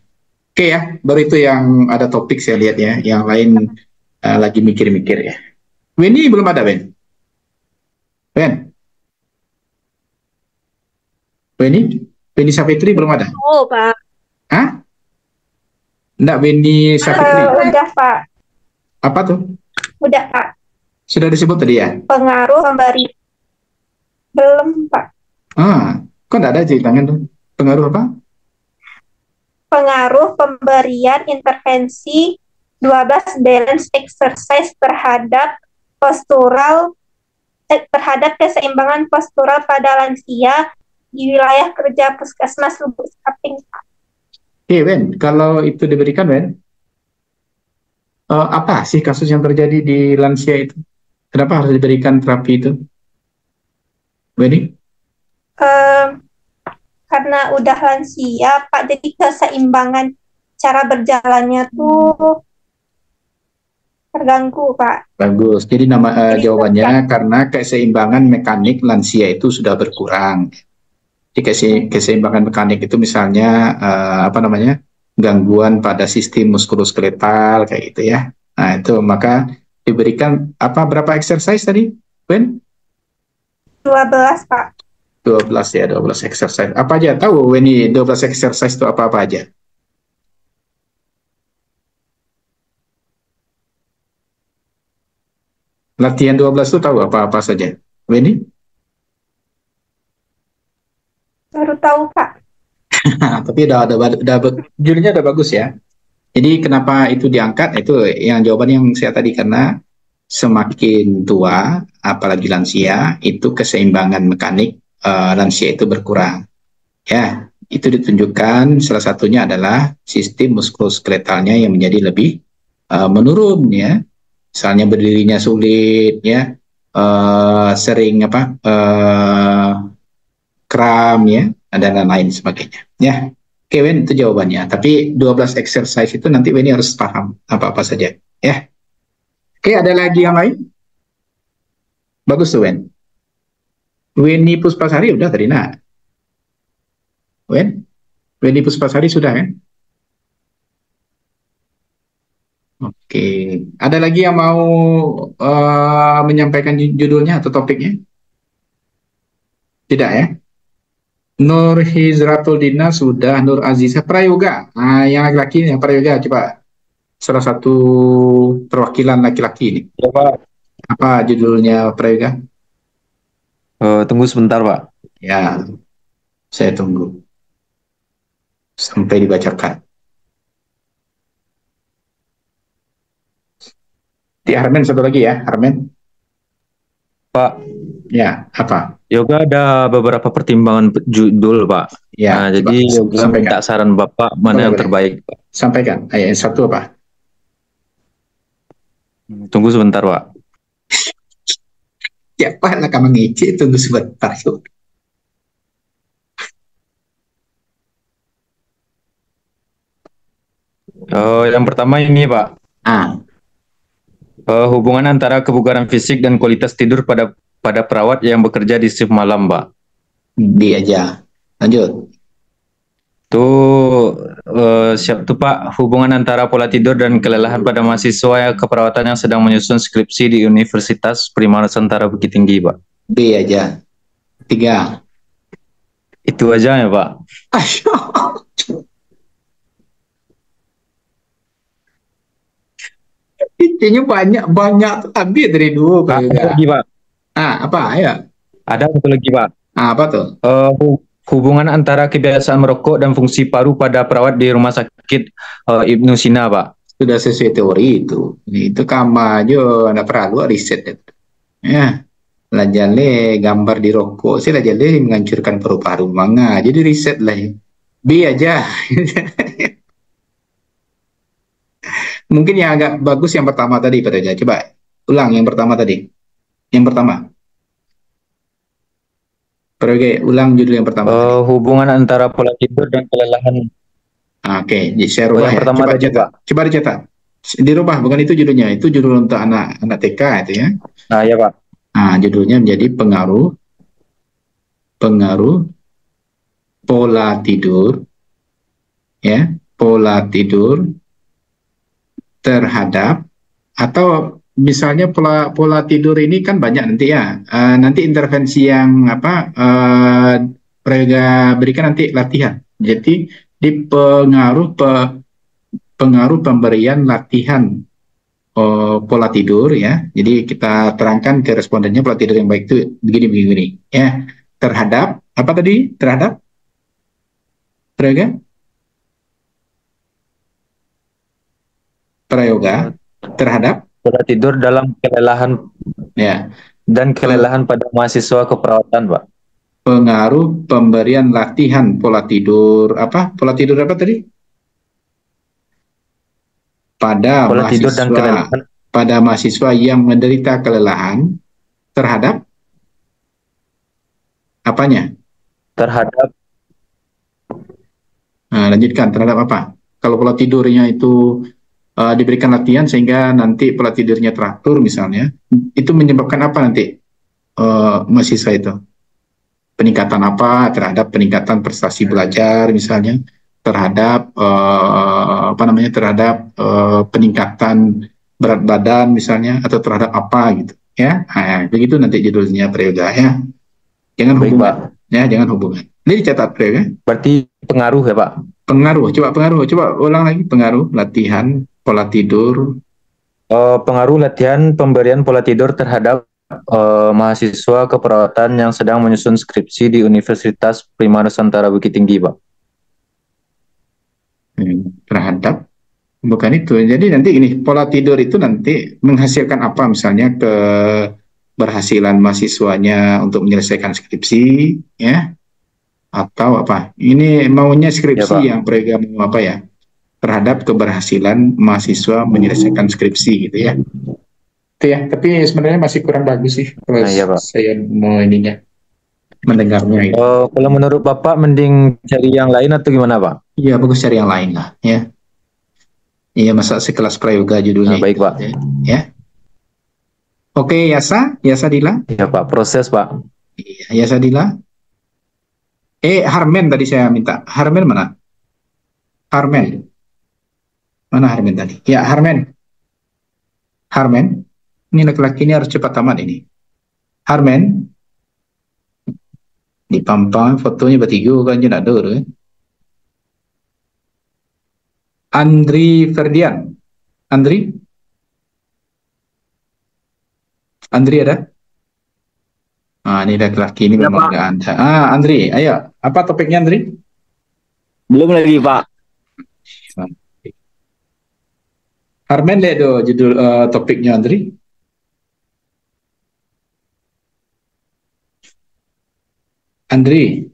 Oke ya, baru itu yang ada topik saya lihat ya. Yang lain lagi mikir-mikir ya. Weni belum ada Ben? Weni Safitri belum ada? Oh, Pak. Enggak, Weni Safitri. Udah, Pak. Apa tuh? Udah, Pak. Sudah disebut tadi ya? Pengaruh pemberi. Belum, Pak. Kok enggak ada ceritanya tuh? Pengaruh apa? Pengaruh pemberian intervensi 12 balance exercise terhadap keseimbangan postural pada lansia di wilayah kerja Puskesmas Lubuk Saping. Ben, kalau itu diberikan, Ben, apa sih kasus yang terjadi di lansia itu? Kenapa harus diberikan terapi itu? Benny? Karena udah lansia, Pak, jadi keseimbangan cara berjalannya tuh terganggu, Pak. Bagus. Jadi jawabannya karena keseimbangan mekanik lansia itu sudah berkurang. Jadi keseimbangan mekanik itu misalnya gangguan pada sistem muskuloskeletal kayak gitu ya. Nah itu maka diberikan berapa exercise tadi, Ben? 12 Pak. 12 ya, 12 exercise. Apa aja tahu ini 12 exercise itu apa aja? Latihan 12 itu tahu apa saja? Weni? Baru tahu, Pak. Tapi judulnya udah bagus ya. Jadi kenapa itu diangkat? Itu yang jawaban yang saya tadi, karena semakin tua, apalagi lansia, itu keseimbangan mekanik lansia itu berkurang. Ya, itu ditunjukkan salah satunya adalah sistem muskuloskeletalnya yang menjadi lebih menurun ya. Misalnya berdirinya sulit ya, sering kram ya, dan lain sebagainya ya. Oke, Wen, itu jawabannya. Tapi 12 exercise itu nanti Weni harus paham apa-apa saja ya. Oke, ada lagi yang lain? Bagus tuh, Wen. Weni Puspasari udah tadi, nak. Weni Puspasari sudah kan? Oke, ada lagi yang mau menyampaikan judulnya atau topiknya? Tidak ya? Nur Hizratul Dina sudah, Nur Aziza Prayoga. Yang laki-laki yang Prayoga, coba salah satu perwakilan laki-laki ini. Ya Pak. Apa judulnya Prayoga? Tunggu sebentar, Pak. Ya, saya tunggu sampai dibacakan. Di Harmen satu lagi ya, Harmen. Pak. Ya, apa? Yoga ada beberapa pertimbangan judul, Pak. Ya, Nah, jadi Yoga minta saran Bapak mana yang terbaik, Pak. Sampaikan. Ayat satu apa? Tunggu sebentar, Pak. Ya, Pak, lah kamu ngece, tunggu sebentar. Yuk. Yang pertama ini, Pak. Hubungan antara kebugaran fisik dan kualitas tidur pada perawat yang bekerja di shift malam, Pak. B aja. Lanjut. Siap tuh, Pak. Hubungan antara pola tidur dan kelelahan pada mahasiswa keperawatan yang sedang menyusun skripsi di Universitas Prima Nusantara Bukit Tinggi, Pak. B aja. 3. Itu aja ya, Pak. Kayaknya banyak ambil dari dulu. Ada lagi, Pak. Apa ya? Ada satu lagi, Pak. Apa tuh? Hubungan antara kebiasaan merokok dan fungsi paru pada perawat di rumah sakit Ibnu Sina, Pak. Sudah sesuai teori itu. Itu kama aja, nggak perlu riset itu. Ya, lajale gambar di rokok, sih lajale menghancurkan paru-paru manga. Jadi riset lah. B aja. Mungkin yang agak bagus yang pertama tadi, Pak Reja. Coba ulang yang pertama tadi. Yang pertama. Oke, ulang judul yang pertama. Hubungan antara pola tidur dan kelelahan. Oke, jadi saya rubah yang ya. pertama Coba dicetak. Coba dicetak. Dirubah, bukan itu judulnya. Itu judul untuk anak TK itu ya. Nah, ya, Pak. Nah, judulnya menjadi pengaruh pola tidur, ya, pola tidur terhadap, atau misalnya pola tidur ini kan banyak nanti ya. Nanti intervensi yang Prayoga berikan nanti latihan. Jadi di pengaruh pemberian latihan pola tidur ya. Jadi kita terangkan ke respondennya pola tidur yang baik itu begini ya. Terhadap apa tadi? Terhadap Prayoga terhadap pola tidur dalam kelelahan ya dan kelelahan pada mahasiswa keperawatan, Pak. Pengaruh pemberian latihan pola tidur pola tidur apa tadi? Pada pola mahasiswa, tidur dan kelelahan pada mahasiswa yang menderita kelelahan terhadap apanya? Terhadap lanjutkan, terhadap apa? Kalau pola tidurnya itu diberikan latihan sehingga nanti pola tidurnya teratur misalnya, itu menyebabkan apa nanti mahasiswa itu? Peningkatan apa terhadap peningkatan prestasi belajar misalnya, terhadap terhadap peningkatan berat badan misalnya, atau terhadap apa gitu ya. Begitu nanti judulnya Prayoga ya. Jangan hubungan ya, jangan hubungan. Ini dicatat Prayoga. Berarti pengaruh ya, Pak. Pengaruh, coba ulang lagi. Pengaruh latihan pola tidur. Pengaruh latihan pemberian pola tidur terhadap mahasiswa keperawatan yang sedang menyusun skripsi di Universitas Prima Nusantara Bukit Tinggi, Pak. Terhadap, bukan itu. Jadi nanti ini pola tidur itu nanti menghasilkan apa, misalnya keberhasilan mahasiswanya untuk menyelesaikan skripsi, ya, atau apa? Ini maunya skripsi ya, yang Prayoga mau apa ya? Terhadap keberhasilan mahasiswa menyelesaikan skripsi gitu ya. Itu ya, tapi sebenarnya masih kurang bagus sih kalau saya mau mendengarnya gitu. Kalau menurut Bapak mending cari yang lain atau gimana, Pak? Iya, bagus cari yang lain lah ya. Iya, masa sekelas Prayoga judulnya. Baik, Pak. Ya. Oke, Yasa Dila. Iya, Pak, proses, Pak. Iya, Yasa Dila. Harmen tadi saya minta. Harmen mana? Harmen. Mana Harmen tadi? Ya, Harmen. Ini laki-laki ini harus cepat tamat ini. Harmen. Di Pampang fotonya bertiga kan je nak ada. Andri Ferdian. Andri? Andri ada? Ini laki-laki ini memang nggak ada. Andri, ayo. Apa topiknya, Andri? Belum lagi, Pak. Harmen, lihat judul topiknya, Andri. Andri.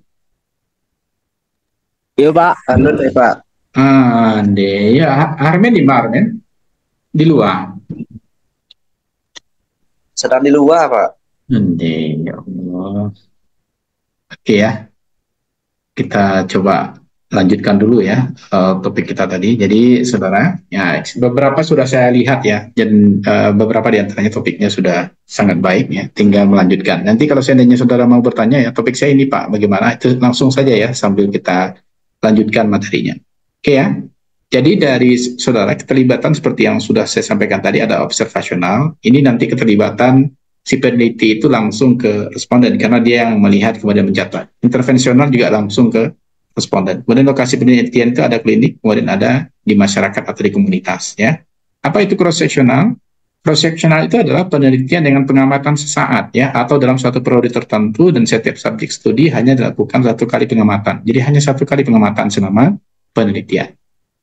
Iya, Pak. Halo, Pak. Ande, ya, Harmen di mana, Harmen? Di luar. Sedang di luar, Pak. Ande, ya Allah. Oke ya. Kita coba lanjutkan dulu ya topik kita tadi. Jadi, saudara, ya beberapa sudah saya lihat ya, dan beberapa di antaranya topiknya sudah sangat baik ya. Tinggal melanjutkan. Nanti kalau seandainya saudara mau bertanya ya, topik saya ini Pak, bagaimana? Itu langsung saja ya sambil kita lanjutkan materinya. Oke ya. Jadi dari saudara keterlibatan seperti yang sudah saya sampaikan tadi ada observasional. Ini nanti keterlibatan si peneliti itu langsung ke responden karena dia yang melihat kemudian mencatat. Intervensional juga langsung ke responden. Kemudian lokasi penelitian itu ada klinik, kemudian ada di masyarakat atau di komunitas ya. Apa itu cross sectional? Cross sectional itu adalah penelitian dengan pengamatan sesaat ya, atau dalam suatu periode tertentu dan setiap subjek studi hanya dilakukan satu kali pengamatan. Jadi hanya satu kali pengamatan selama penelitian.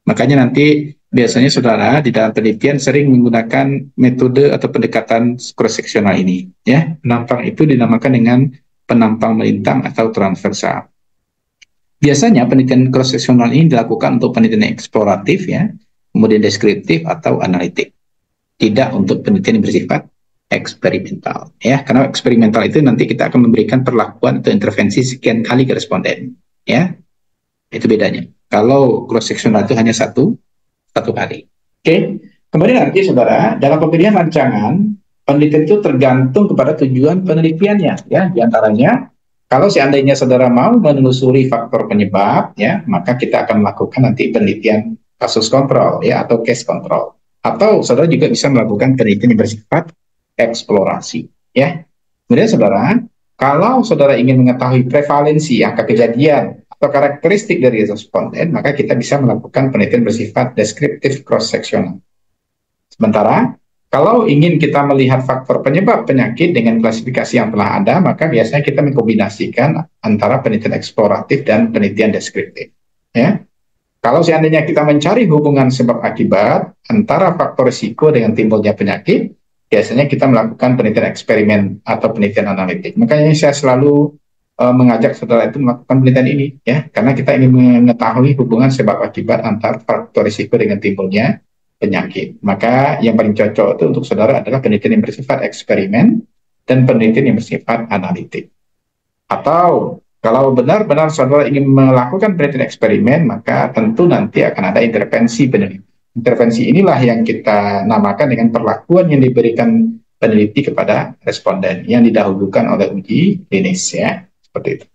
Makanya nanti biasanya saudara di dalam penelitian sering menggunakan metode atau pendekatan cross sectional ini ya. Penampang itu dinamakan dengan penampang melintang atau transversal. Biasanya penelitian cross sectional ini dilakukan untuk penelitian eksploratif ya, kemudian deskriptif atau analitik. Tidak untuk penelitian yang bersifat eksperimental ya, karena eksperimental itu nanti kita akan memberikan perlakuan atau intervensi sekian kali ke responden ya. Itu bedanya. Kalau cross sectional itu hanya satu kali. Oke. Kemudian nanti saudara, dalam pemilihan rancangan penelitian itu tergantung kepada tujuan penelitiannya ya. Di antaranya kalau seandainya saudara mau menelusuri faktor penyebab ya, maka kita akan melakukan nanti penelitian kasus kontrol ya atau case control. Atau saudara juga bisa melakukan penelitian yang bersifat eksplorasi ya. Kemudian saudara, kalau saudara ingin mengetahui prevalensi angka kejadian atau karakteristik dari responden, maka kita bisa melakukan penelitian bersifat deskriptif cross-sectional. Sementara, kalau ingin kita melihat faktor penyebab penyakit dengan klasifikasi yang telah ada, maka biasanya kita mengkombinasikan antara penelitian eksploratif dan penelitian deskriptif. Ya. Kalau seandainya kita mencari hubungan sebab akibat antara faktor risiko dengan timbulnya penyakit, biasanya kita melakukan penelitian eksperimen atau penelitian analitik. Makanya saya selalu mengajak saudara itu melakukan penelitian ini ya, karena kita ingin mengetahui hubungan sebab akibat antar faktor risiko dengan timbulnya penyakit. Maka yang paling cocok itu untuk saudara adalah penelitian yang bersifat eksperimen dan penelitian yang bersifat analitik. Atau kalau benar-benar saudara ingin melakukan penelitian eksperimen, maka tentu nanti akan ada intervensi peneliti. Intervensi inilah yang kita namakan dengan perlakuan yang diberikan peneliti kepada responden yang didahulukan oleh uji klinis ya. Seperti itu.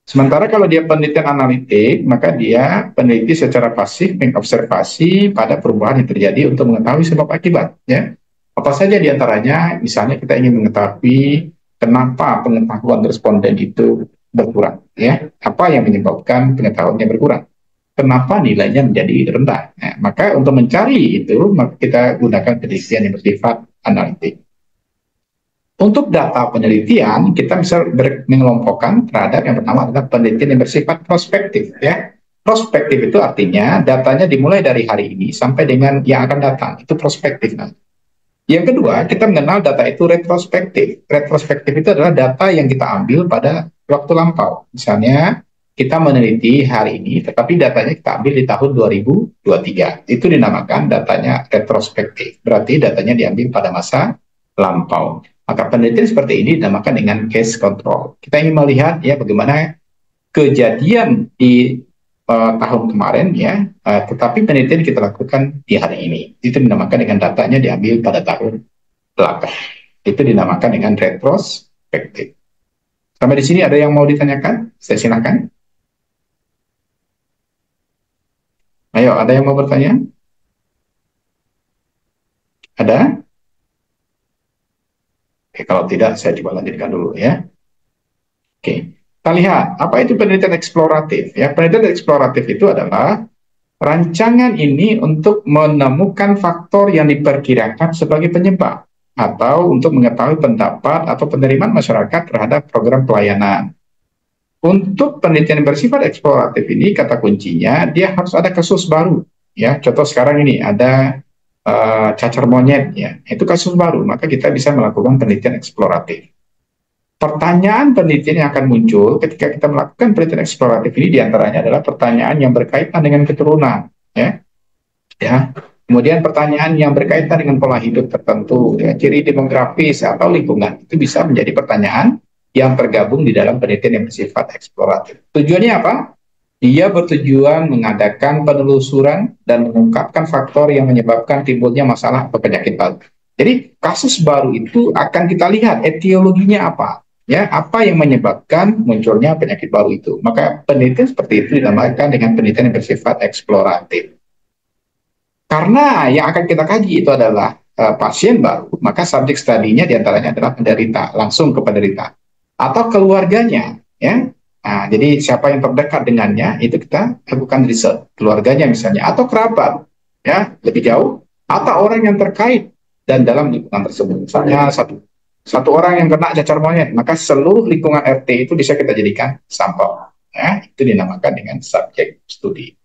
Sementara kalau dia penelitian analitik, maka dia peneliti secara pasif mengobservasi pada perubahan yang terjadi untuk mengetahui sebab akibat. Ya. Apa saja diantaranya, misalnya kita ingin mengetahui kenapa pengetahuan responden itu berkurang. Ya. Apa yang menyebabkan pengetahuannya berkurang? Kenapa nilainya menjadi rendah? Nah, maka untuk mencari itu, maka kita gunakan penelitian yang bersifat analitik. Untuk data penelitian, kita bisa mengelompokkan terhadap yang pertama adalah penelitian yang bersifat prospektif. Ya. Prospektif itu artinya datanya dimulai dari hari ini sampai dengan yang akan datang. Itu prospektif. Nah. Yang kedua, kita mengenal data itu retrospektif. Retrospektif itu adalah data yang kita ambil pada waktu lampau. Misalnya, kita meneliti hari ini, tetapi datanya kita ambil di tahun 2023. Itu dinamakan datanya retrospektif. Berarti datanya diambil pada masa lampau. Maka penelitian seperti ini dinamakan dengan case control. Kita ingin melihat ya bagaimana kejadian di tahun kemarin ya, tetapi penelitian kita lakukan di hari ini. Itu dinamakan dengan datanya diambil pada tahun belakang. Itu dinamakan dengan retrospektif. Sampai di sini ada yang mau ditanyakan? Saya silakan. Ayo, ada yang mau bertanya? Ada? Oke, kalau tidak, saya coba lanjutkan dulu ya. Oke, kita lihat apa itu penelitian eksploratif. Ya, penelitian eksploratif itu adalah rancangan ini untuk menemukan faktor yang diperkirakan sebagai penyebab. atau untuk mengetahui pendapat atau penerimaan masyarakat terhadap program pelayanan. Untuk penelitian yang bersifat eksploratif ini, kata kuncinya dia harus ada kasus baru. Ya, contoh sekarang ini ada cacar monyet, ya, itu kasus baru, maka kita bisa melakukan penelitian eksploratif. Pertanyaan penelitian yang akan muncul ketika kita melakukan penelitian eksploratif ini diantaranya adalah pertanyaan yang berkaitan dengan keturunan, ya. Kemudian pertanyaan yang berkaitan dengan pola hidup tertentu, ya, ciri demografis atau lingkungan, itu bisa menjadi pertanyaan yang tergabung di dalam penelitian yang bersifat eksploratif. Tujuannya apa? Dia bertujuan mengadakan penelusuran dan mengungkapkan faktor yang menyebabkan timbulnya masalah atau penyakit baru. Jadi kasus baru itu akan kita lihat etiologinya apa, ya, apa yang menyebabkan munculnya penyakit baru itu. Maka penelitian seperti itu dinamakan dengan penelitian yang bersifat eksploratif. Karena yang akan kita kaji itu adalah pasien baru, maka subjek studinya diantaranya adalah penderita, langsung ke penderita atau keluarganya, ya. Nah, jadi siapa yang terdekat dengannya itu kita lakukan riset, keluarganya misalnya, atau kerabat, ya, lebih jauh, atau orang yang terkait dan dalam lingkungan tersebut. Misalnya satu orang yang kena cacar monyet, maka seluruh lingkungan RT itu bisa kita jadikan sampel, ya, itu dinamakan dengan subjek studi.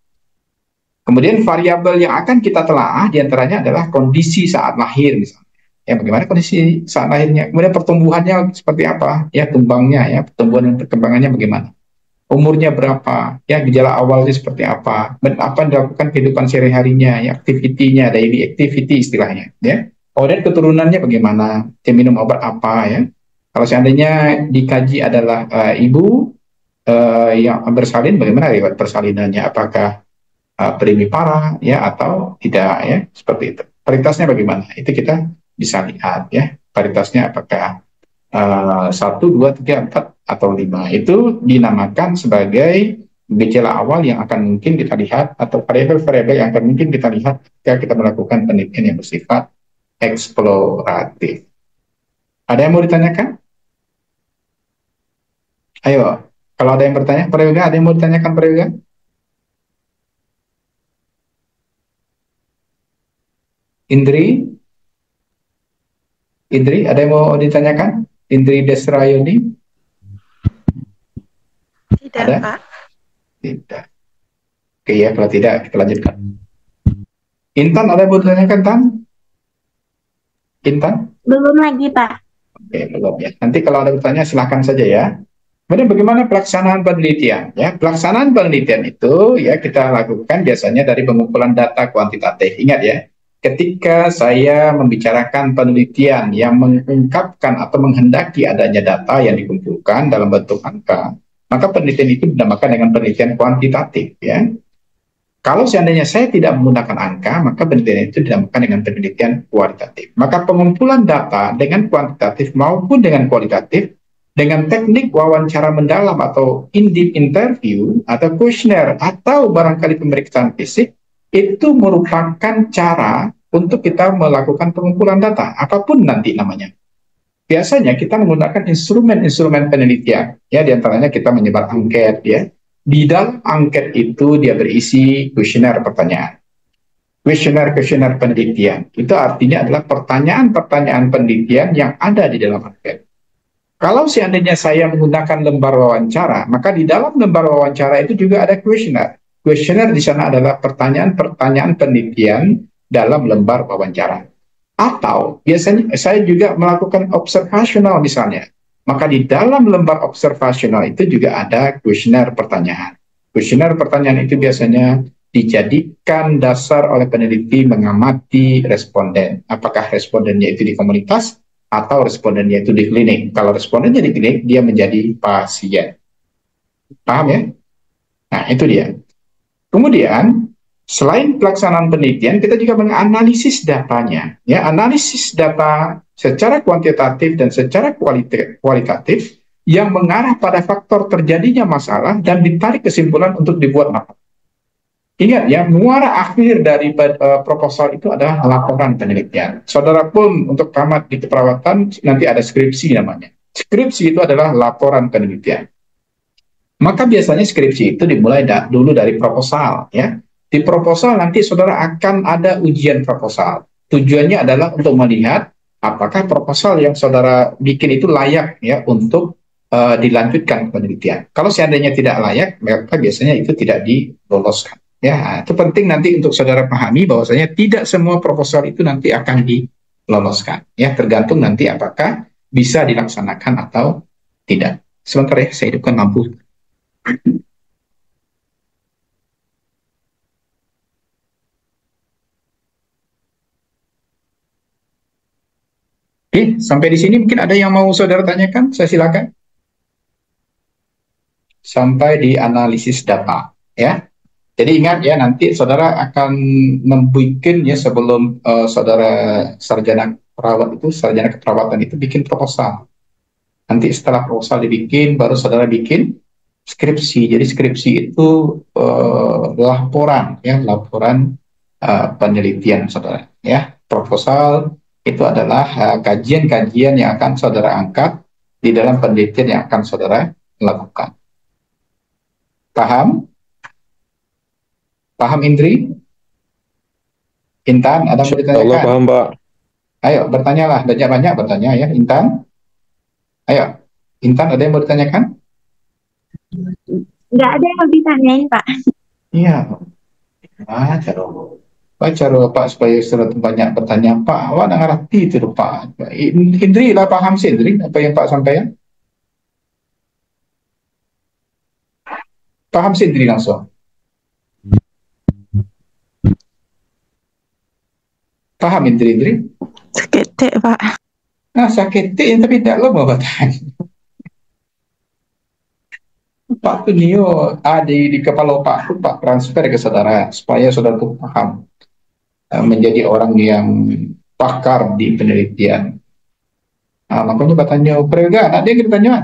Kemudian variabel yang akan kita telaah diantaranya adalah kondisi saat lahir misalnya. Ya, bagaimana kondisi saat lahirnya, kemudian pertumbuhannya seperti apa, ya, tumbangnya, ya, pertumbuhan dan perkembangannya bagaimana, umurnya berapa, ya, gejala awalnya seperti apa, dan apa yang dilakukan kehidupan sehari-harinya, ya, aktivitinya, daily activity istilahnya, ya. Kemudian keturunannya bagaimana, dia minum obat apa, ya. Kalau seandainya dikaji adalah ibu yang bersalin, bagaimana riwayat persalinannya, apakah primipara, ya, atau tidak, ya, seperti itu. Paritasnya bagaimana, itu kita bisa lihat, ya, paritasnya apakah 1, 2, 3, 4 atau 5. Itu dinamakan sebagai gejala awal yang akan mungkin kita lihat atau variabel-variabel yang akan mungkin kita lihat ketika kita melakukan penelitian yang bersifat eksploratif. Ada yang mau ditanyakan? Ayo, kalau ada yang bertanya, Prayoga, ada yang mau ditanyakan, Prayoga? Indri, ada yang mau ditanyakan? Indri Desrayoni? Tidak, ada? Pak. Tidak. Oke, ya, kalau tidak, kita lanjutkan. Intan, ada yang mau ditanyakan, Tan? Intan? Belum lagi, Pak. Oke, belum, ya. Nanti kalau ada bertanya, silakan saja, ya. Kemudian bagaimana pelaksanaan penelitian? Ya, pelaksanaan penelitian itu, ya, kita lakukan biasanya dari pengumpulan data kuantitatif. Ingat, ya. Ketika saya membicarakan penelitian yang mengungkapkan atau menghendaki adanya data yang dikumpulkan dalam bentuk angka, maka penelitian itu dinamakan dengan penelitian kuantitatif, ya. Kalau seandainya saya tidak menggunakan angka, maka penelitian itu dinamakan dengan penelitian kualitatif. Maka pengumpulan data dengan kuantitatif maupun dengan kualitatif dengan teknik wawancara mendalam atau in-depth interview atau kuesioner atau barangkali pemeriksaan fisik itu merupakan cara untuk kita melakukan pengumpulan data, apapun nanti namanya. Biasanya kita menggunakan instrumen-instrumen penelitian, ya, diantaranya kita menyebar angket, ya. Di dalam angket itu dia berisi kuesioner pertanyaan. Kuesioner penelitian, itu artinya adalah pertanyaan-pertanyaan penelitian yang ada di dalam angket. Kalau seandainya saya menggunakan lembar wawancara, maka di dalam lembar wawancara itu juga ada kuesioner. Kuesioner di sana adalah pertanyaan-pertanyaan penelitian dalam lembar wawancara. Atau biasanya saya juga melakukan observasional misalnya. Maka di dalam lembar observasional itu juga ada kuesioner pertanyaan. Kuesioner pertanyaan itu biasanya dijadikan dasar oleh peneliti mengamati responden. Apakah respondennya itu di komunitas atau respondennya itu di klinik. Kalau respondennya di klinik, dia menjadi pasien. Paham, ya? Nah, itu dia. Kemudian, selain pelaksanaan penelitian, kita juga menganalisis datanya. Ya, analisis data secara kuantitatif dan secara kualitatif yang mengarah pada faktor terjadinya masalah dan ditarik kesimpulan untuk dibuat laporan. Ingat, ya, muara akhir dari proposal itu adalah laporan penelitian. Saudara pun untuk tamat di keperawatan nanti ada skripsi namanya. Skripsi itu adalah laporan penelitian. Maka biasanya skripsi itu dimulai dulu dari proposal, ya. Di proposal nanti saudara akan ada ujian proposal. Tujuannya adalah untuk melihat apakah proposal yang saudara bikin itu layak ya untuk dilanjutkan penelitian. Kalau seandainya tidak layak, maka biasanya itu tidak diloloskan. Ya, itu penting nanti untuk saudara pahami bahwasanya tidak semua proposal itu nanti akan diloloskan. Ya, tergantung nanti apakah bisa dilaksanakan atau tidak. Sebentar ya, saya hidupkan lampu. Oke, sampai di sini mungkin ada yang mau saudara tanyakan, saya silakan. Sampai di analisis data, ya. Jadi ingat ya, nanti saudara akan membuat ya sebelum saudara sarjana perawat itu, sarjana keperawatan itu bikin proposal. Nanti setelah proposal dibikin, baru saudara bikin skripsi. Jadi skripsi itu laporan, ya, laporan penelitian saudara, ya. Proposal itu adalah kajian-kajian yang akan saudara angkat di dalam penelitian yang akan saudara lakukan. Paham? Paham Indri? Intan, ada yang mau ditanyakan? Allah paham, Pak. Ayo, bertanyalah. Banyak-banyak bertanya ya, Intan. Ayo, Intan, ada yang mau ditanyakan? Nggak ada yang mau ditanyain, Pak. Iya. Baca dong, Pak, supaya sudah banyak bertanya. Pak, awak nak ngerti itu, Pak. Indri lah paham sih, Indri, apa yang Pak sampaikan? Paham sih, Indri langsung. Paham Indri? Sakit, Pak. Nah, sakit tapi tidak lo mau bertanya. Pak tuh Nio di kepala Pak tuh Pak transfer ke saudara supaya saudara tuh paham menjadi orang yang pakar di penelitian. Nah, makanya bertanya Prega, ada yang ditanya.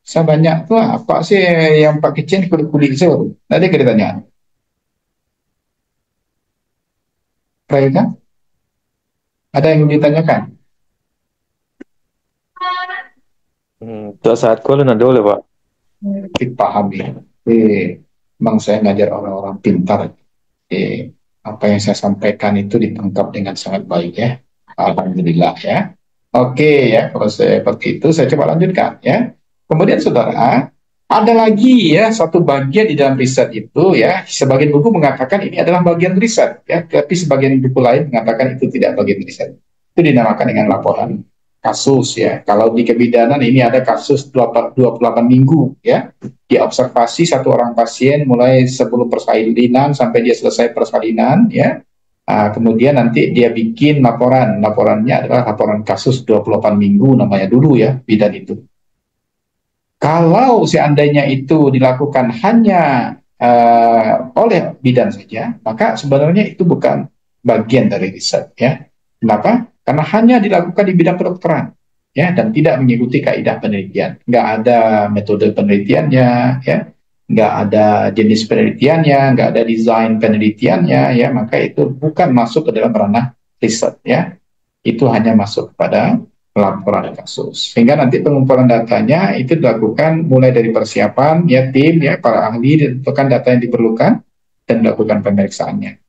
Saya banyak tuh apa sih yang Pak kecil kulit itu? Ada yang ditanya. Prega? Ada yang ditanyakan? Saat kau nanti boleh, Pak. Dipahami. Memang saya ngajar orang-orang pintar. Apa yang saya sampaikan itu ditangkap dengan sangat baik ya. Alhamdulillah ya. Oke ya, kalau seperti itu saya coba lanjutkan ya. Kemudian saudara, ada lagi ya satu bagian di dalam riset itu ya. Sebagian buku mengatakan ini adalah bagian riset ya, tapi sebagian buku lain mengatakan itu tidak bagian riset. Itu dinamakan dengan laporan kasus ya. Kalau di kebidanan ini ada kasus 28 minggu ya. Diobservasi satu orang pasien mulai sebelum persalinan sampai dia selesai persalinan ya. Kemudian nanti dia bikin laporan. Laporannya adalah laporan kasus 28 minggu namanya dulu ya, bidan itu. Kalau seandainya itu dilakukan hanya oleh bidan saja, maka sebenarnya itu bukan bagian dari riset ya. Kenapa? Karena hanya dilakukan di bidang kedokteran ya, dan tidak mengikuti kaidah penelitian. Nggak ada metode penelitiannya ya, nggak ada jenis penelitiannya, nggak ada desain penelitiannya ya, maka itu bukan masuk ke dalam ranah riset ya. Itu hanya masuk pada laporan kasus. Sehingga nanti pengumpulan datanya itu dilakukan mulai dari persiapan ya, tim ya, para ahli tentukan data yang diperlukan dan melakukan pemeriksaannya.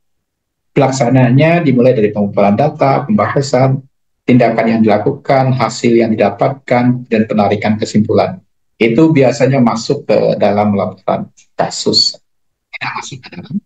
Pelaksanaannya dimulai dari pengumpulan data, pembahasan, tindakan yang dilakukan, hasil yang didapatkan, dan penarikan kesimpulan. Itu biasanya masuk ke dalam laporan kasus, tidak masuk ke dalam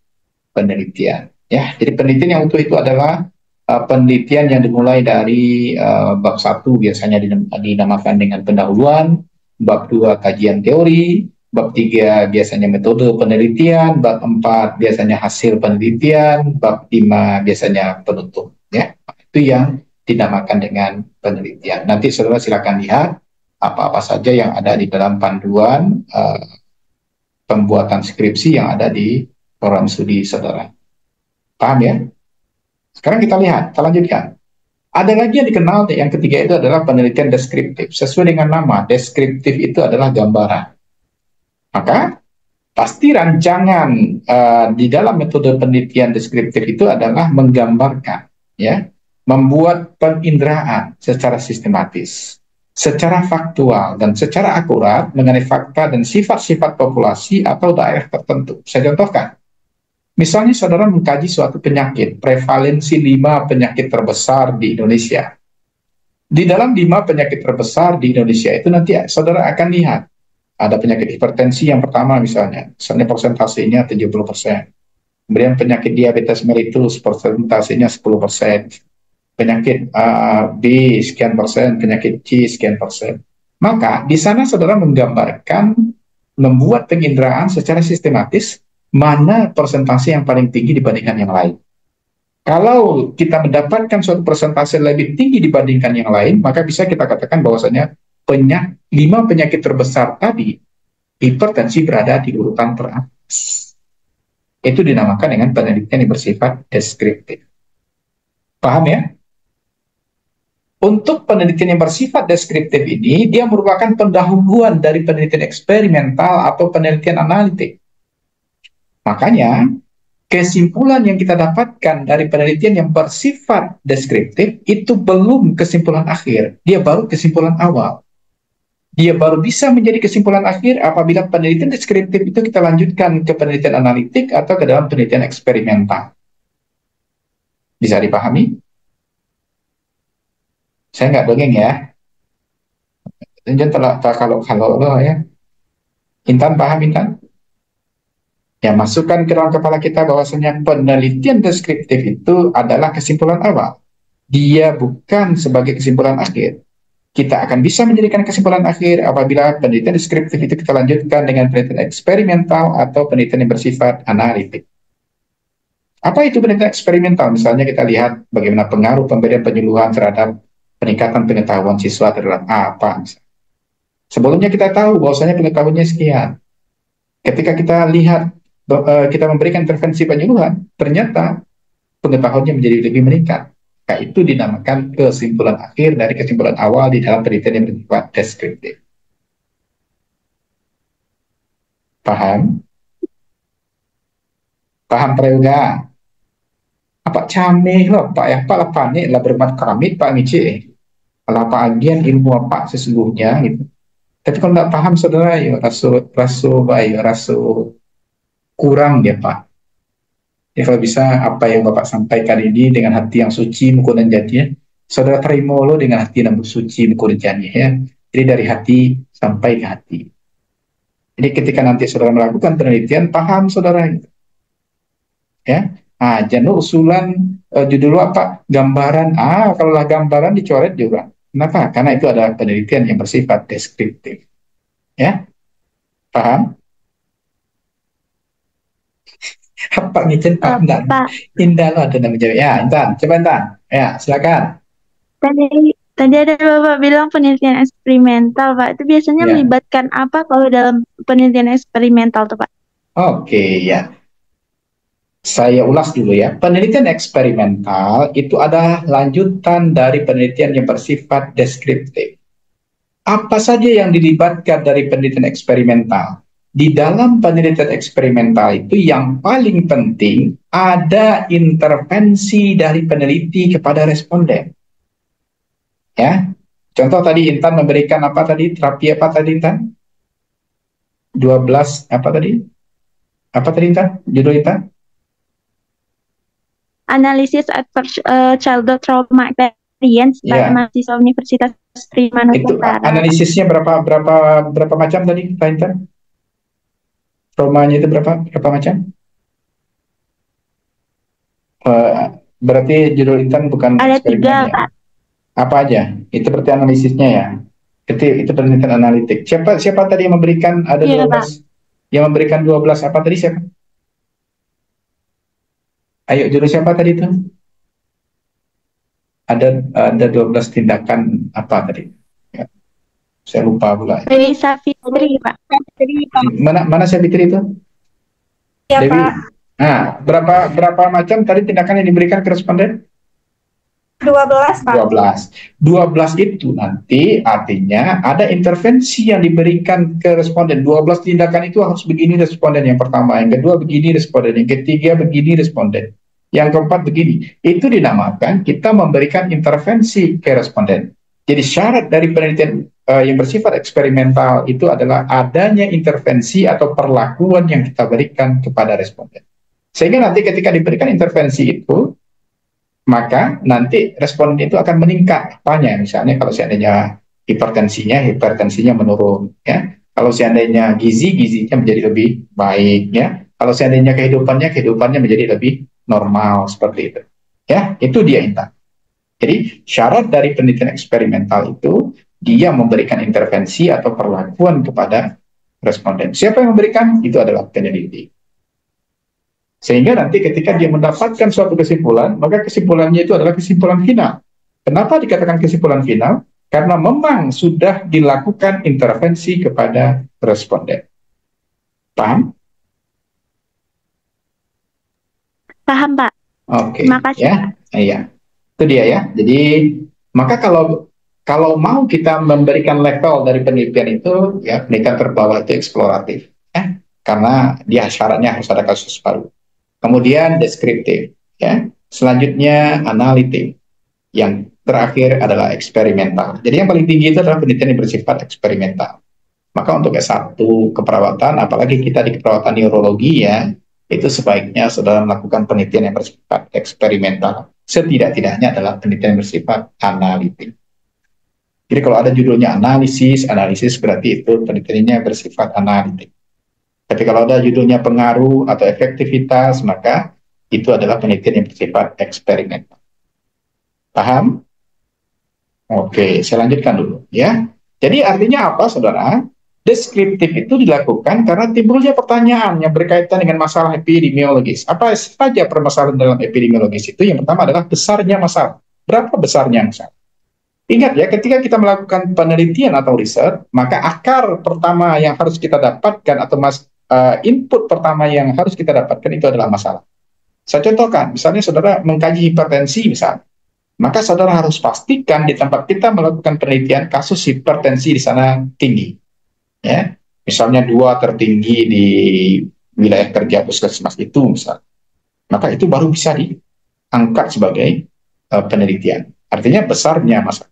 penelitian. Ya, jadi penelitian yang utuh itu adalah penelitian yang dimulai dari bab 1 biasanya dinamakan dengan pendahuluan, bab 2 kajian teori, bab 3 biasanya metode penelitian, bab 4 biasanya hasil penelitian, bab 5 biasanya penutup. Ya, itu yang dinamakan dengan penelitian. Nanti saudara silakan lihat apa-apa saja yang ada di dalam panduan pembuatan skripsi yang ada di program studi saudara. Paham ya? Sekarang kita lihat, kita lanjutkan. Ada lagi yang dikenal, yang ketiga itu adalah penelitian deskriptif. Sesuai dengan nama, deskriptif itu adalah gambaran. Maka pasti rancangan di dalam metode penelitian deskriptif itu adalah menggambarkan, ya, membuat penginderaan secara sistematis, secara faktual dan secara akurat mengenai fakta dan sifat-sifat populasi atau daerah tertentu. Saya contohkan. Misalnya saudara mengkaji suatu penyakit, prevalensi 5 penyakit terbesar di Indonesia. Di dalam 5 penyakit terbesar di Indonesia itu nanti saudara akan lihat. Ada penyakit hipertensi yang pertama misalnya persentasenya 70%. Kemudian penyakit diabetes mellitus persentasenya 10%. Penyakit B sekian persen, penyakit C sekian persen. Maka di sana saudara menggambarkan, membuat penginderaan secara sistematis mana persentase yang paling tinggi dibandingkan yang lain. Kalau kita mendapatkan suatu persentase lebih tinggi dibandingkan yang lain, maka bisa kita katakan bahwasanya 5 penyakit terbesar tadi, hipertensi berada di urutan teratas. Itu dinamakan dengan penelitian yang bersifat deskriptif. Paham ya? Untuk penelitian yang bersifat deskriptif ini, dia merupakan pendahuluan dari penelitian eksperimental atau penelitian analitik. Makanya, kesimpulan yang kita dapatkan dari penelitian yang bersifat deskriptif itu belum kesimpulan akhir, dia baru kesimpulan awal. Dia baru bisa menjadi kesimpulan akhir apabila penelitian deskriptif itu kita lanjutkan ke penelitian analitik atau ke dalam penelitian eksperimental. Bisa dipahami? Saya nggak dongeng ya. Jangan kalau ya. Intan paham, Intan? Ya, masukkan ke dalam kepala kita bahwasanya penelitian deskriptif itu adalah kesimpulan awal. Dia bukan sebagai kesimpulan akhir. Kita akan bisa menjadikan kesimpulan akhir apabila penelitian deskriptif itu kita lanjutkan dengan penelitian eksperimental atau penelitian yang bersifat analitik. Apa itu penelitian eksperimental? Misalnya kita lihat bagaimana pengaruh pemberian penyuluhan terhadap peningkatan pengetahuan siswa terhadap apa. Sebelumnya kita tahu bahwasanya pengetahuannya sekian. Ketika kita lihat kita memberikan intervensi penyuluhan, ternyata pengetahuannya menjadi lebih meningkat. Nah, itu dinamakan kesimpulan akhir dari kesimpulan awal di dalam penelitian yang bersifat deskriptif. Paham? Paham prayoga? Apa cameh loh, Pak ya, Pak lah panik lah bermat kami, Pak Mici. Lah Pak agian ilmu apa sesungguhnya gitu. Tapi kalau tidak paham saudara, ya rasu kurang ya Pak. Ya kalau bisa apa yang Bapak sampaikan ini dengan hati yang suci mukunan jadinya, saudara terima lo dengan hati yang suci mukunan jadinya ya. Jadi dari hati sampai ke hati. Jadi ketika nanti saudara melakukan penelitian, paham saudara gitu. Ya. Jangan usulan judul apa? Gambaran. Kalau lah gambaran dicoret juga. Kenapa? Karena itu adalah penelitian yang bersifat deskriptif. Ya. Paham? Apa ngicen Pak? Indah lo ada nama jawab. Ya, Intan. Coba Intan. Ya, silakan. Tadi ada Bapak bilang penelitian eksperimental, Pak. Itu biasanya melibatkan apa kalau dalam penelitian eksperimental tuh, Pak? Oke, ya. Saya ulas dulu ya. Penelitian eksperimental itu adalah lanjutan dari penelitian yang bersifat deskriptif. Apa saja yang dilibatkan dari penelitian eksperimental? Di dalam penelitian eksperimental itu yang paling penting ada intervensi dari peneliti kepada responden. Ya, contoh tadi Intan memberikan apa tadi? Terapi apa tadi Intan? 12 apa tadi? Apa tadi Intan? Judul Intan? Analisis Adverse Childhood Trauma Experience pada mahasiswa Universitas Trimanusantara. Itu analisisnya berapa macam tadi, Pak Intan? Traumanya itu berapa macam? Berarti judul Intan bukan ada 3, Pak. Apa aja? Itu berarti analisisnya ya. Itu penelitian analitik. Siapa tadi yang memberikan ada 12? Pak. Yang memberikan 12 apa tadi siapa? Ayo judul siapa tadi itu? Ada 12 tindakan apa tadi? Ya. Saya lupa pula. Dewi Savitri, Pak. Mana Savitri itu? Ya, Dewi. Pak. Nah, berapa macam tadi tindakan yang diberikan ke responden? 12, Pak. 12 itu nanti artinya ada intervensi yang diberikan ke responden. 12 tindakan itu harus begini responden yang pertama, yang kedua begini responden, yang ketiga begini responden, yang keempat begini. Itu dinamakan kita memberikan intervensi ke responden. Jadi syarat dari penelitian yang bersifat eksperimental itu adalah adanya intervensi atau perlakuan yang kita berikan kepada responden. Sehingga nanti ketika diberikan intervensi itu, maka nanti responden itu akan meningkat apanya. Misalnya kalau seandainya hipertensinya menurun, ya. Kalau seandainya gizinya menjadi lebih baik, ya. Kalau seandainya kehidupannya menjadi lebih normal seperti itu. Ya, itu dia intan. Jadi syarat dari penelitian eksperimental itu dia memberikan intervensi atau perlakuan kepada responden. Siapa yang memberikan? Itu adalah peneliti. Sehingga nanti ketika dia mendapatkan suatu kesimpulan, maka kesimpulannya itu adalah kesimpulan final. Kenapa dikatakan kesimpulan final? Karena memang sudah dilakukan intervensi kepada responden. Paham? Paham, Pak. Oke. Terima kasih. Ya, iya. Itu dia ya. Jadi maka kalau mau kita memberikan level dari penelitian itu, ya penelitian terbawah itu eksploratif, ya, karena dia syaratnya harus ada kasus baru. Kemudian deskriptif, ya. Selanjutnya analitik. Yang terakhir adalah eksperimental. Jadi yang paling tinggi itu adalah penelitian yang bersifat eksperimental. Maka untuk S1 keperawatan, apalagi kita di keperawatan neurologi ya, itu sebaiknya saudara melakukan penelitian yang bersifat eksperimental. Setidak-tidaknya adalah penelitian yang bersifat analitik. Jadi kalau ada judulnya analisis berarti itu penelitiannya bersifat analitik. Tapi kalau ada judulnya pengaruh atau efektivitas, maka itu adalah penelitian yang bersifat eksperimental. Paham? Oke, saya lanjutkan dulu ya. Jadi artinya apa, saudara? Deskriptif itu dilakukan karena timbulnya pertanyaan yang berkaitan dengan masalah epidemiologis. Apa saja permasalahan dalam epidemiologis itu? Yang pertama adalah besarnya masalah. Berapa besarnya masalah? Ingat ya, ketika kita melakukan penelitian atau riset, maka akar pertama yang harus kita dapatkan atau input pertama yang harus kita dapatkan itu adalah masalah. Saya contohkan, misalnya saudara mengkaji hipertensi misalnya, maka saudara harus pastikan di tempat kita melakukan penelitian kasus hipertensi di sana tinggi. Ya, misalnya 2 tertinggi di wilayah kerja puskesmas itu misalnya, maka itu baru bisa diangkat sebagai penelitian. Artinya besarnya masalah.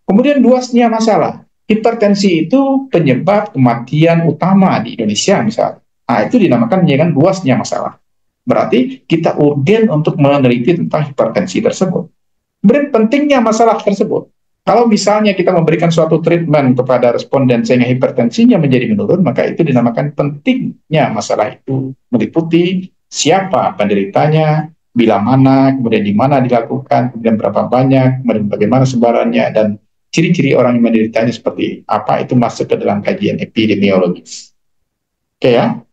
Kemudian luasnya masalah. Hipertensi itu penyebab kematian utama di Indonesia misalnya. Nah, itu dinamakan dengan luasnya masalah. Berarti kita urgen untuk meneliti tentang hipertensi tersebut. Kemudian pentingnya masalah tersebut. Kalau misalnya kita memberikan suatu treatment kepada responden sehingga hipertensinya menjadi menurun, maka itu dinamakan pentingnya masalah itu. Meliputi siapa penderitanya, bila mana, kemudian di mana dilakukan, kemudian berapa banyak, kemudian bagaimana sebarannya, dan ciri-ciri orang yang menderitanya seperti apa, itu masuk ke dalam kajian epidemiologis. Oke ya,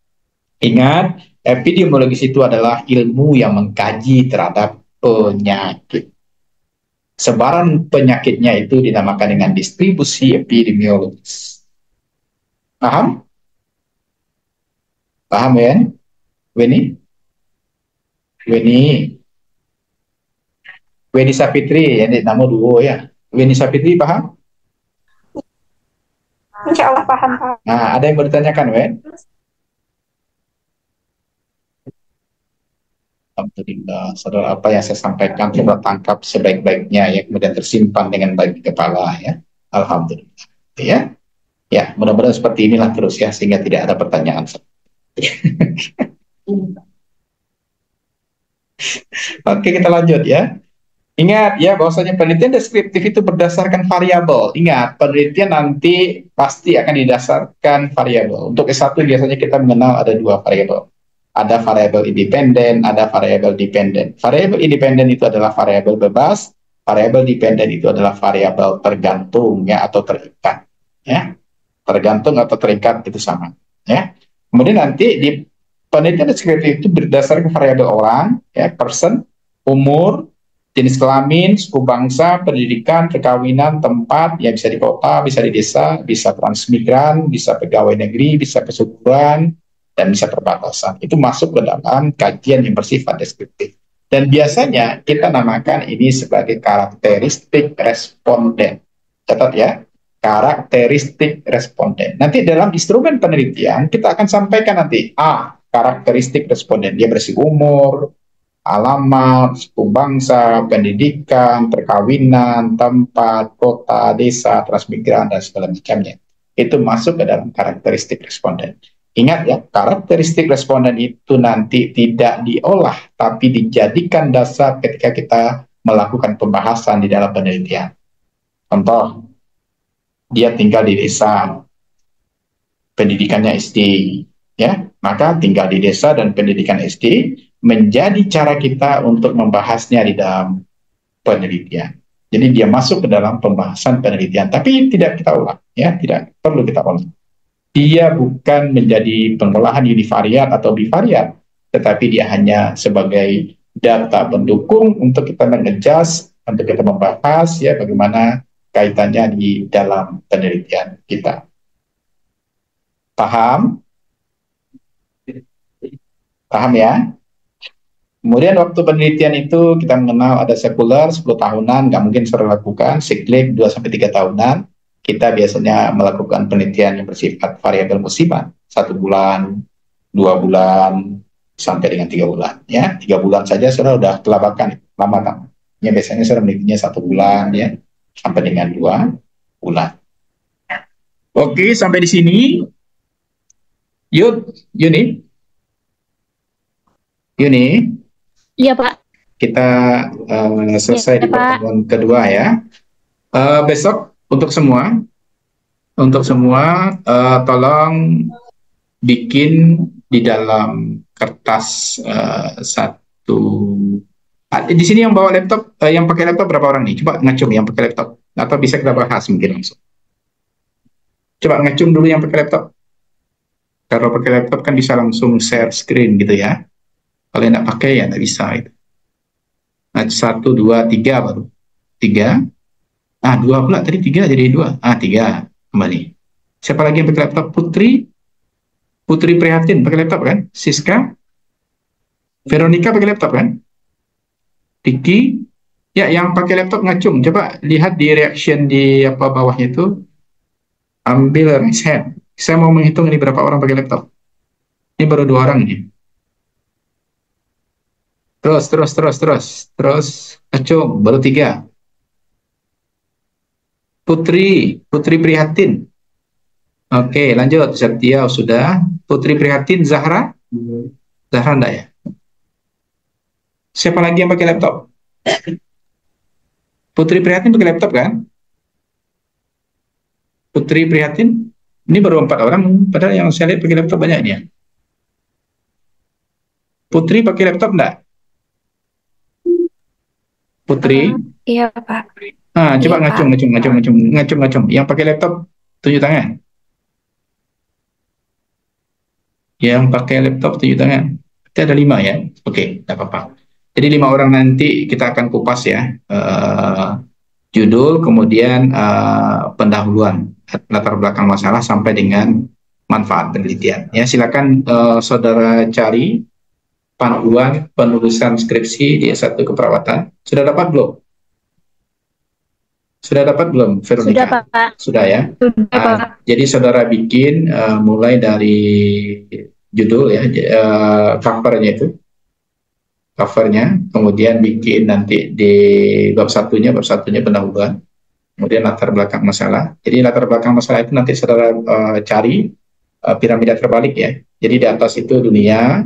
ingat, epidemiologis itu adalah ilmu yang mengkaji terhadap penyakit. Sebaran penyakitnya itu dinamakan dengan distribusi epidemiologis. Paham? Paham ya? Weni Sapitri, ya, nama dulu ya. Weni Sapitri paham? Insya Allah paham, Pak. Nah, ada yang mau ditanyakan, Wen? Alhamdulillah, saudara, apa yang saya sampaikan saudara tangkap sebaik-baiknya ya, kemudian tersimpan dengan baik di kepala ya. Alhamdulillah. Ya. Ya, mudah-mudahan seperti inilah terus ya, sehingga tidak ada pertanyaan. Oke, kita lanjut ya. Ingat ya, bahwasanya penelitian deskriptif itu berdasarkan variabel. Ingat, penelitian nanti pasti akan didasarkan variabel. Untuk S1 biasanya kita mengenal ada 2 variabel. Ada variabel independen, ada variabel dependen. Variabel independen itu adalah variabel bebas, variabel dependen itu adalah variabel tergantung ya, atau terikat. Ya. Tergantung atau terikat itu sama. Ya. Kemudian nanti di penelitian deskriptif itu berdasarkan variabel orang, ya, person, umur, jenis kelamin, suku bangsa, pendidikan, perkawinan, tempat, ya bisa di kota, bisa di desa, bisa transmigran, bisa pegawai negeri, bisa kesuburan, dan bisa perbatasan. Itu masuk ke dalam kajian yang bersifat deskriptif. Dan biasanya kita namakan ini sebagai karakteristik responden. Catat ya, karakteristik responden. Nanti dalam instrumen penelitian kita akan sampaikan nanti karakteristik responden. Dia berisi umur, alamat, suku bangsa, pendidikan, perkawinan, tempat, kota, desa, transmigran, dan segala macamnya. Itu masuk ke dalam karakteristik responden. Ingat ya, karakteristik responden itu nanti tidak diolah, tapi dijadikan dasar ketika kita melakukan pembahasan di dalam penelitian. Contoh, dia tinggal di desa, pendidikannya SD, ya, maka tinggal di desa dan pendidikan SD menjadi cara kita untuk membahasnya di dalam penelitian. Jadi dia masuk ke dalam pembahasan penelitian, tapi tidak kita ulang, ya, tidak perlu kita ulang. Dia bukan menjadi pengolahan univariat atau bivariat, tetapi dia hanya sebagai data pendukung untuk kita mengejas, untuk kita membahas ya bagaimana kaitannya di dalam penelitian kita. Paham? Paham ya? Kemudian waktu penelitian itu kita mengenal ada sekuler 10 tahunan, nggak mungkin selalu lakukan, siklik 2-3 tahunan. Kita biasanya melakukan penelitian yang bersifat variabel musiman, 1 bulan, 2 bulan, sampai dengan 3 bulan. Ya, 3 bulan saja sudah kelabakan, lama tak? Ya, biasanya sudah menelitinya 1 bulan, ya, sampai dengan 2 bulan. Oke, sampai di sini. Yuni. Iya, Pak. Kita selesai di pertemuan kedua ya. Besok untuk semua tolong bikin di dalam kertas satu. Di sini yang bawa laptop, yang pakai laptop berapa orang nih? Coba ngacung yang pakai laptop. Atau bisa kita bahas mungkin langsung. Coba ngacung dulu yang pakai laptop. Kalau pakai laptop kan bisa langsung share screen gitu ya. Kalau yang nggak pakai ya nggak bisa. Gitu. Nah, 1, 2, 3 baru. 3. 2 pula tadi 3 jadi 2. 3 kembali. Siapa lagi yang pakai laptop? Putri Prihatin pakai laptop kan? Siska? Veronica pakai laptop kan? Tiki? Ya, yang pakai laptop ngacung. Coba lihat di reaction di bawahnya itu. Ambil raise hand. Saya mau menghitung ini berapa orang pakai laptop. Ini baru 2 orang nih. Terus. Acung, baru 3. Putri Prihatin. Oke, lanjut. Setia sudah. Putri Prihatin, Zahra? Zahra enggak ya? Siapa lagi yang pakai laptop? Putri Prihatin pakai laptop kan? Putri Prihatin? Ini baru 4 orang, padahal yang saya lihat pakai laptop banyak dia. Putri pakai laptop enggak? Putri? Iya, Pak. Coba ngacung. Yang pakai laptop, tunjuk tangan. Yang pakai laptop, tunjuk tangan. Kita ada 5 ya? Oke, tidak apa-apa. Jadi 5 orang nanti kita akan kupas ya. Judul, kemudian pendahuluan, latar belakang masalah sampai dengan manfaat penelitian. Ya, silakan saudara cari panduan penulisan skripsi di S1 keperawatan. Sudah dapat belum? Sudah dapat belum, Veronica? Sudah, Pak. Sudah ya? Sudah, Pak. Jadi saudara bikin mulai dari judul ya, covernya, kemudian bikin nanti di bab satunya pendahuluan, kemudian latar belakang masalah. Jadi latar belakang masalah itu nanti saudara cari piramida terbalik ya. Jadi di atas itu dunia,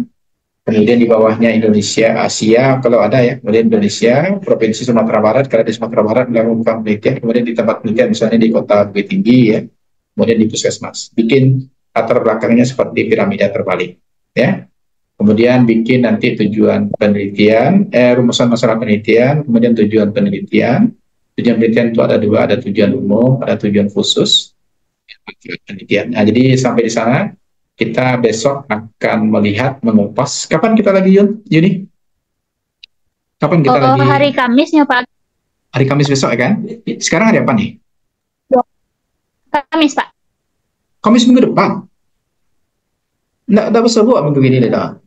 kemudian di bawahnya Indonesia, Asia kalau ada ya, kemudian Indonesia, Provinsi Sumatera Barat, kalau di Sumatera Barat melakukan penelitian, kemudian di tempat penelitian misalnya di Kota Bukit Tinggi ya, kemudian di Puskesmas. Bikin latar belakangnya seperti piramida terbalik ya. Kemudian bikin nanti tujuan penelitian, rumusan masalah penelitian, kemudian tujuan penelitian. Tujuan penelitian itu ada 2, ada tujuan umum, ada tujuan khusus penelitian. Nah, jadi sampai di sana kita besok akan melihat, mengupas. Kapan kita lagi, Yuni? Kapan kita lagi? Hari Kamisnya, Pak. Hari Kamis besok ya kan? Sekarang hari apa nih? Kamis, Pak. Kamis minggu depan? Nggak bisa buat minggu ini dah.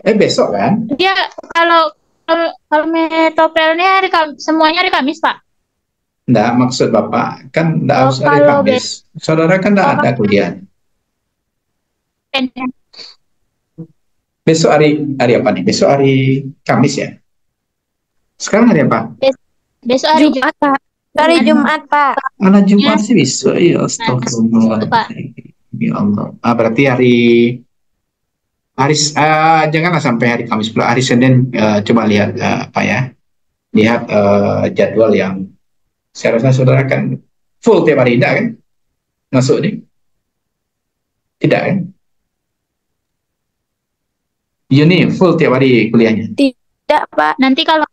Besok kan? Dia kalau metopelnya semuanya hari Kamis, Pak. Nggak, maksud Bapak kan nggak harus hari Kamis. Saudara kan nggak ada kuliah. Besok hari apa nih? Besok hari Kamis ya? Sekarang hari apa? Besok hari Jumat, Pak. Hari Jumat, Pak. Mana Jumat sih bisa? Ya astagfirullah. Ya Allah. Berarti janganlah sampai hari Kamis pula. Hari Senin coba lihat lihat jadwal yang saya rasa saudara kan full tiap hari, tidak kan? Masuk nih? Tidak kan? Yuni full tiap hari kuliahnya? Tidak, Pak. Nanti kalau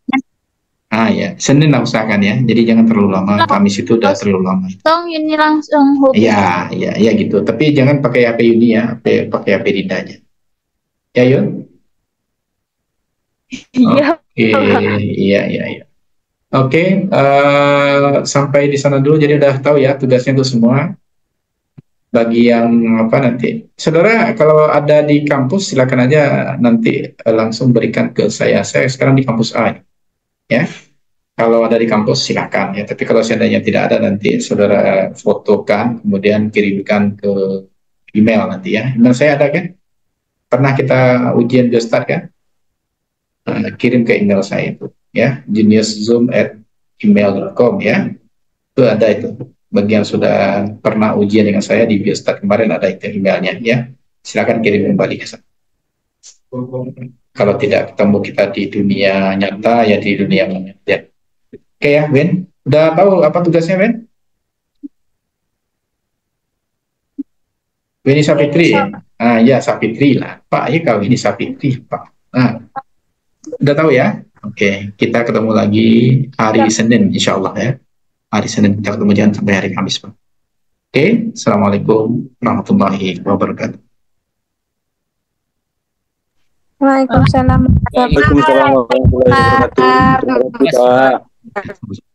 Ya, Senin lah usahakan ya. Jadi jangan terlalu lama. Kamis itu udah terlalu lama. Yuni langsung hubungi. Ya gitu. Tapi jangan pakai HP Yuni ya, pakai HP Dinda aja. Ya Yun? Iya. Iya. Oke, sampai di sana dulu. Jadi udah tahu ya tugasnya itu semua. Bagi yang nanti, saudara kalau ada di kampus silakan aja nanti langsung berikan ke saya. Saya sekarang di kampus A, ya. Kalau ada di kampus silakan ya. Tapi kalau seandainya tidak ada nanti saudara fotokan kemudian kirimkan ke email nanti ya. Email saya ada kan? Pernah kita ujian Biostat kan? Kirim ke email saya itu ya, geniuszoom@gmail.com ya. Itu ada itu. Bagi yang sudah pernah ujian dengan saya di Biostat kemarin ada itu emailnya ya. Silakan kirim kembali ke saya. Kalau tidak ketemu kita di dunia nyata ya di dunia maya ya. Oke ya, Ben. Udah tahu apa tugasnya, Ben? Beni Sapitri ya? Ya Sapitri lah. Pak, ya kalau ini Sapitri, Pak. Udah tahu ya? Oke, kita ketemu lagi hari Senin, insya Allah ya. Hari Senin kita ketemu, jangan sampai hari Kamis, Pak. Oke, Assalamualaikum warahmatullahi wabarakatuh. Waalaikumsalam. Waalaikumsalam warahmatullahi wabarakatuh.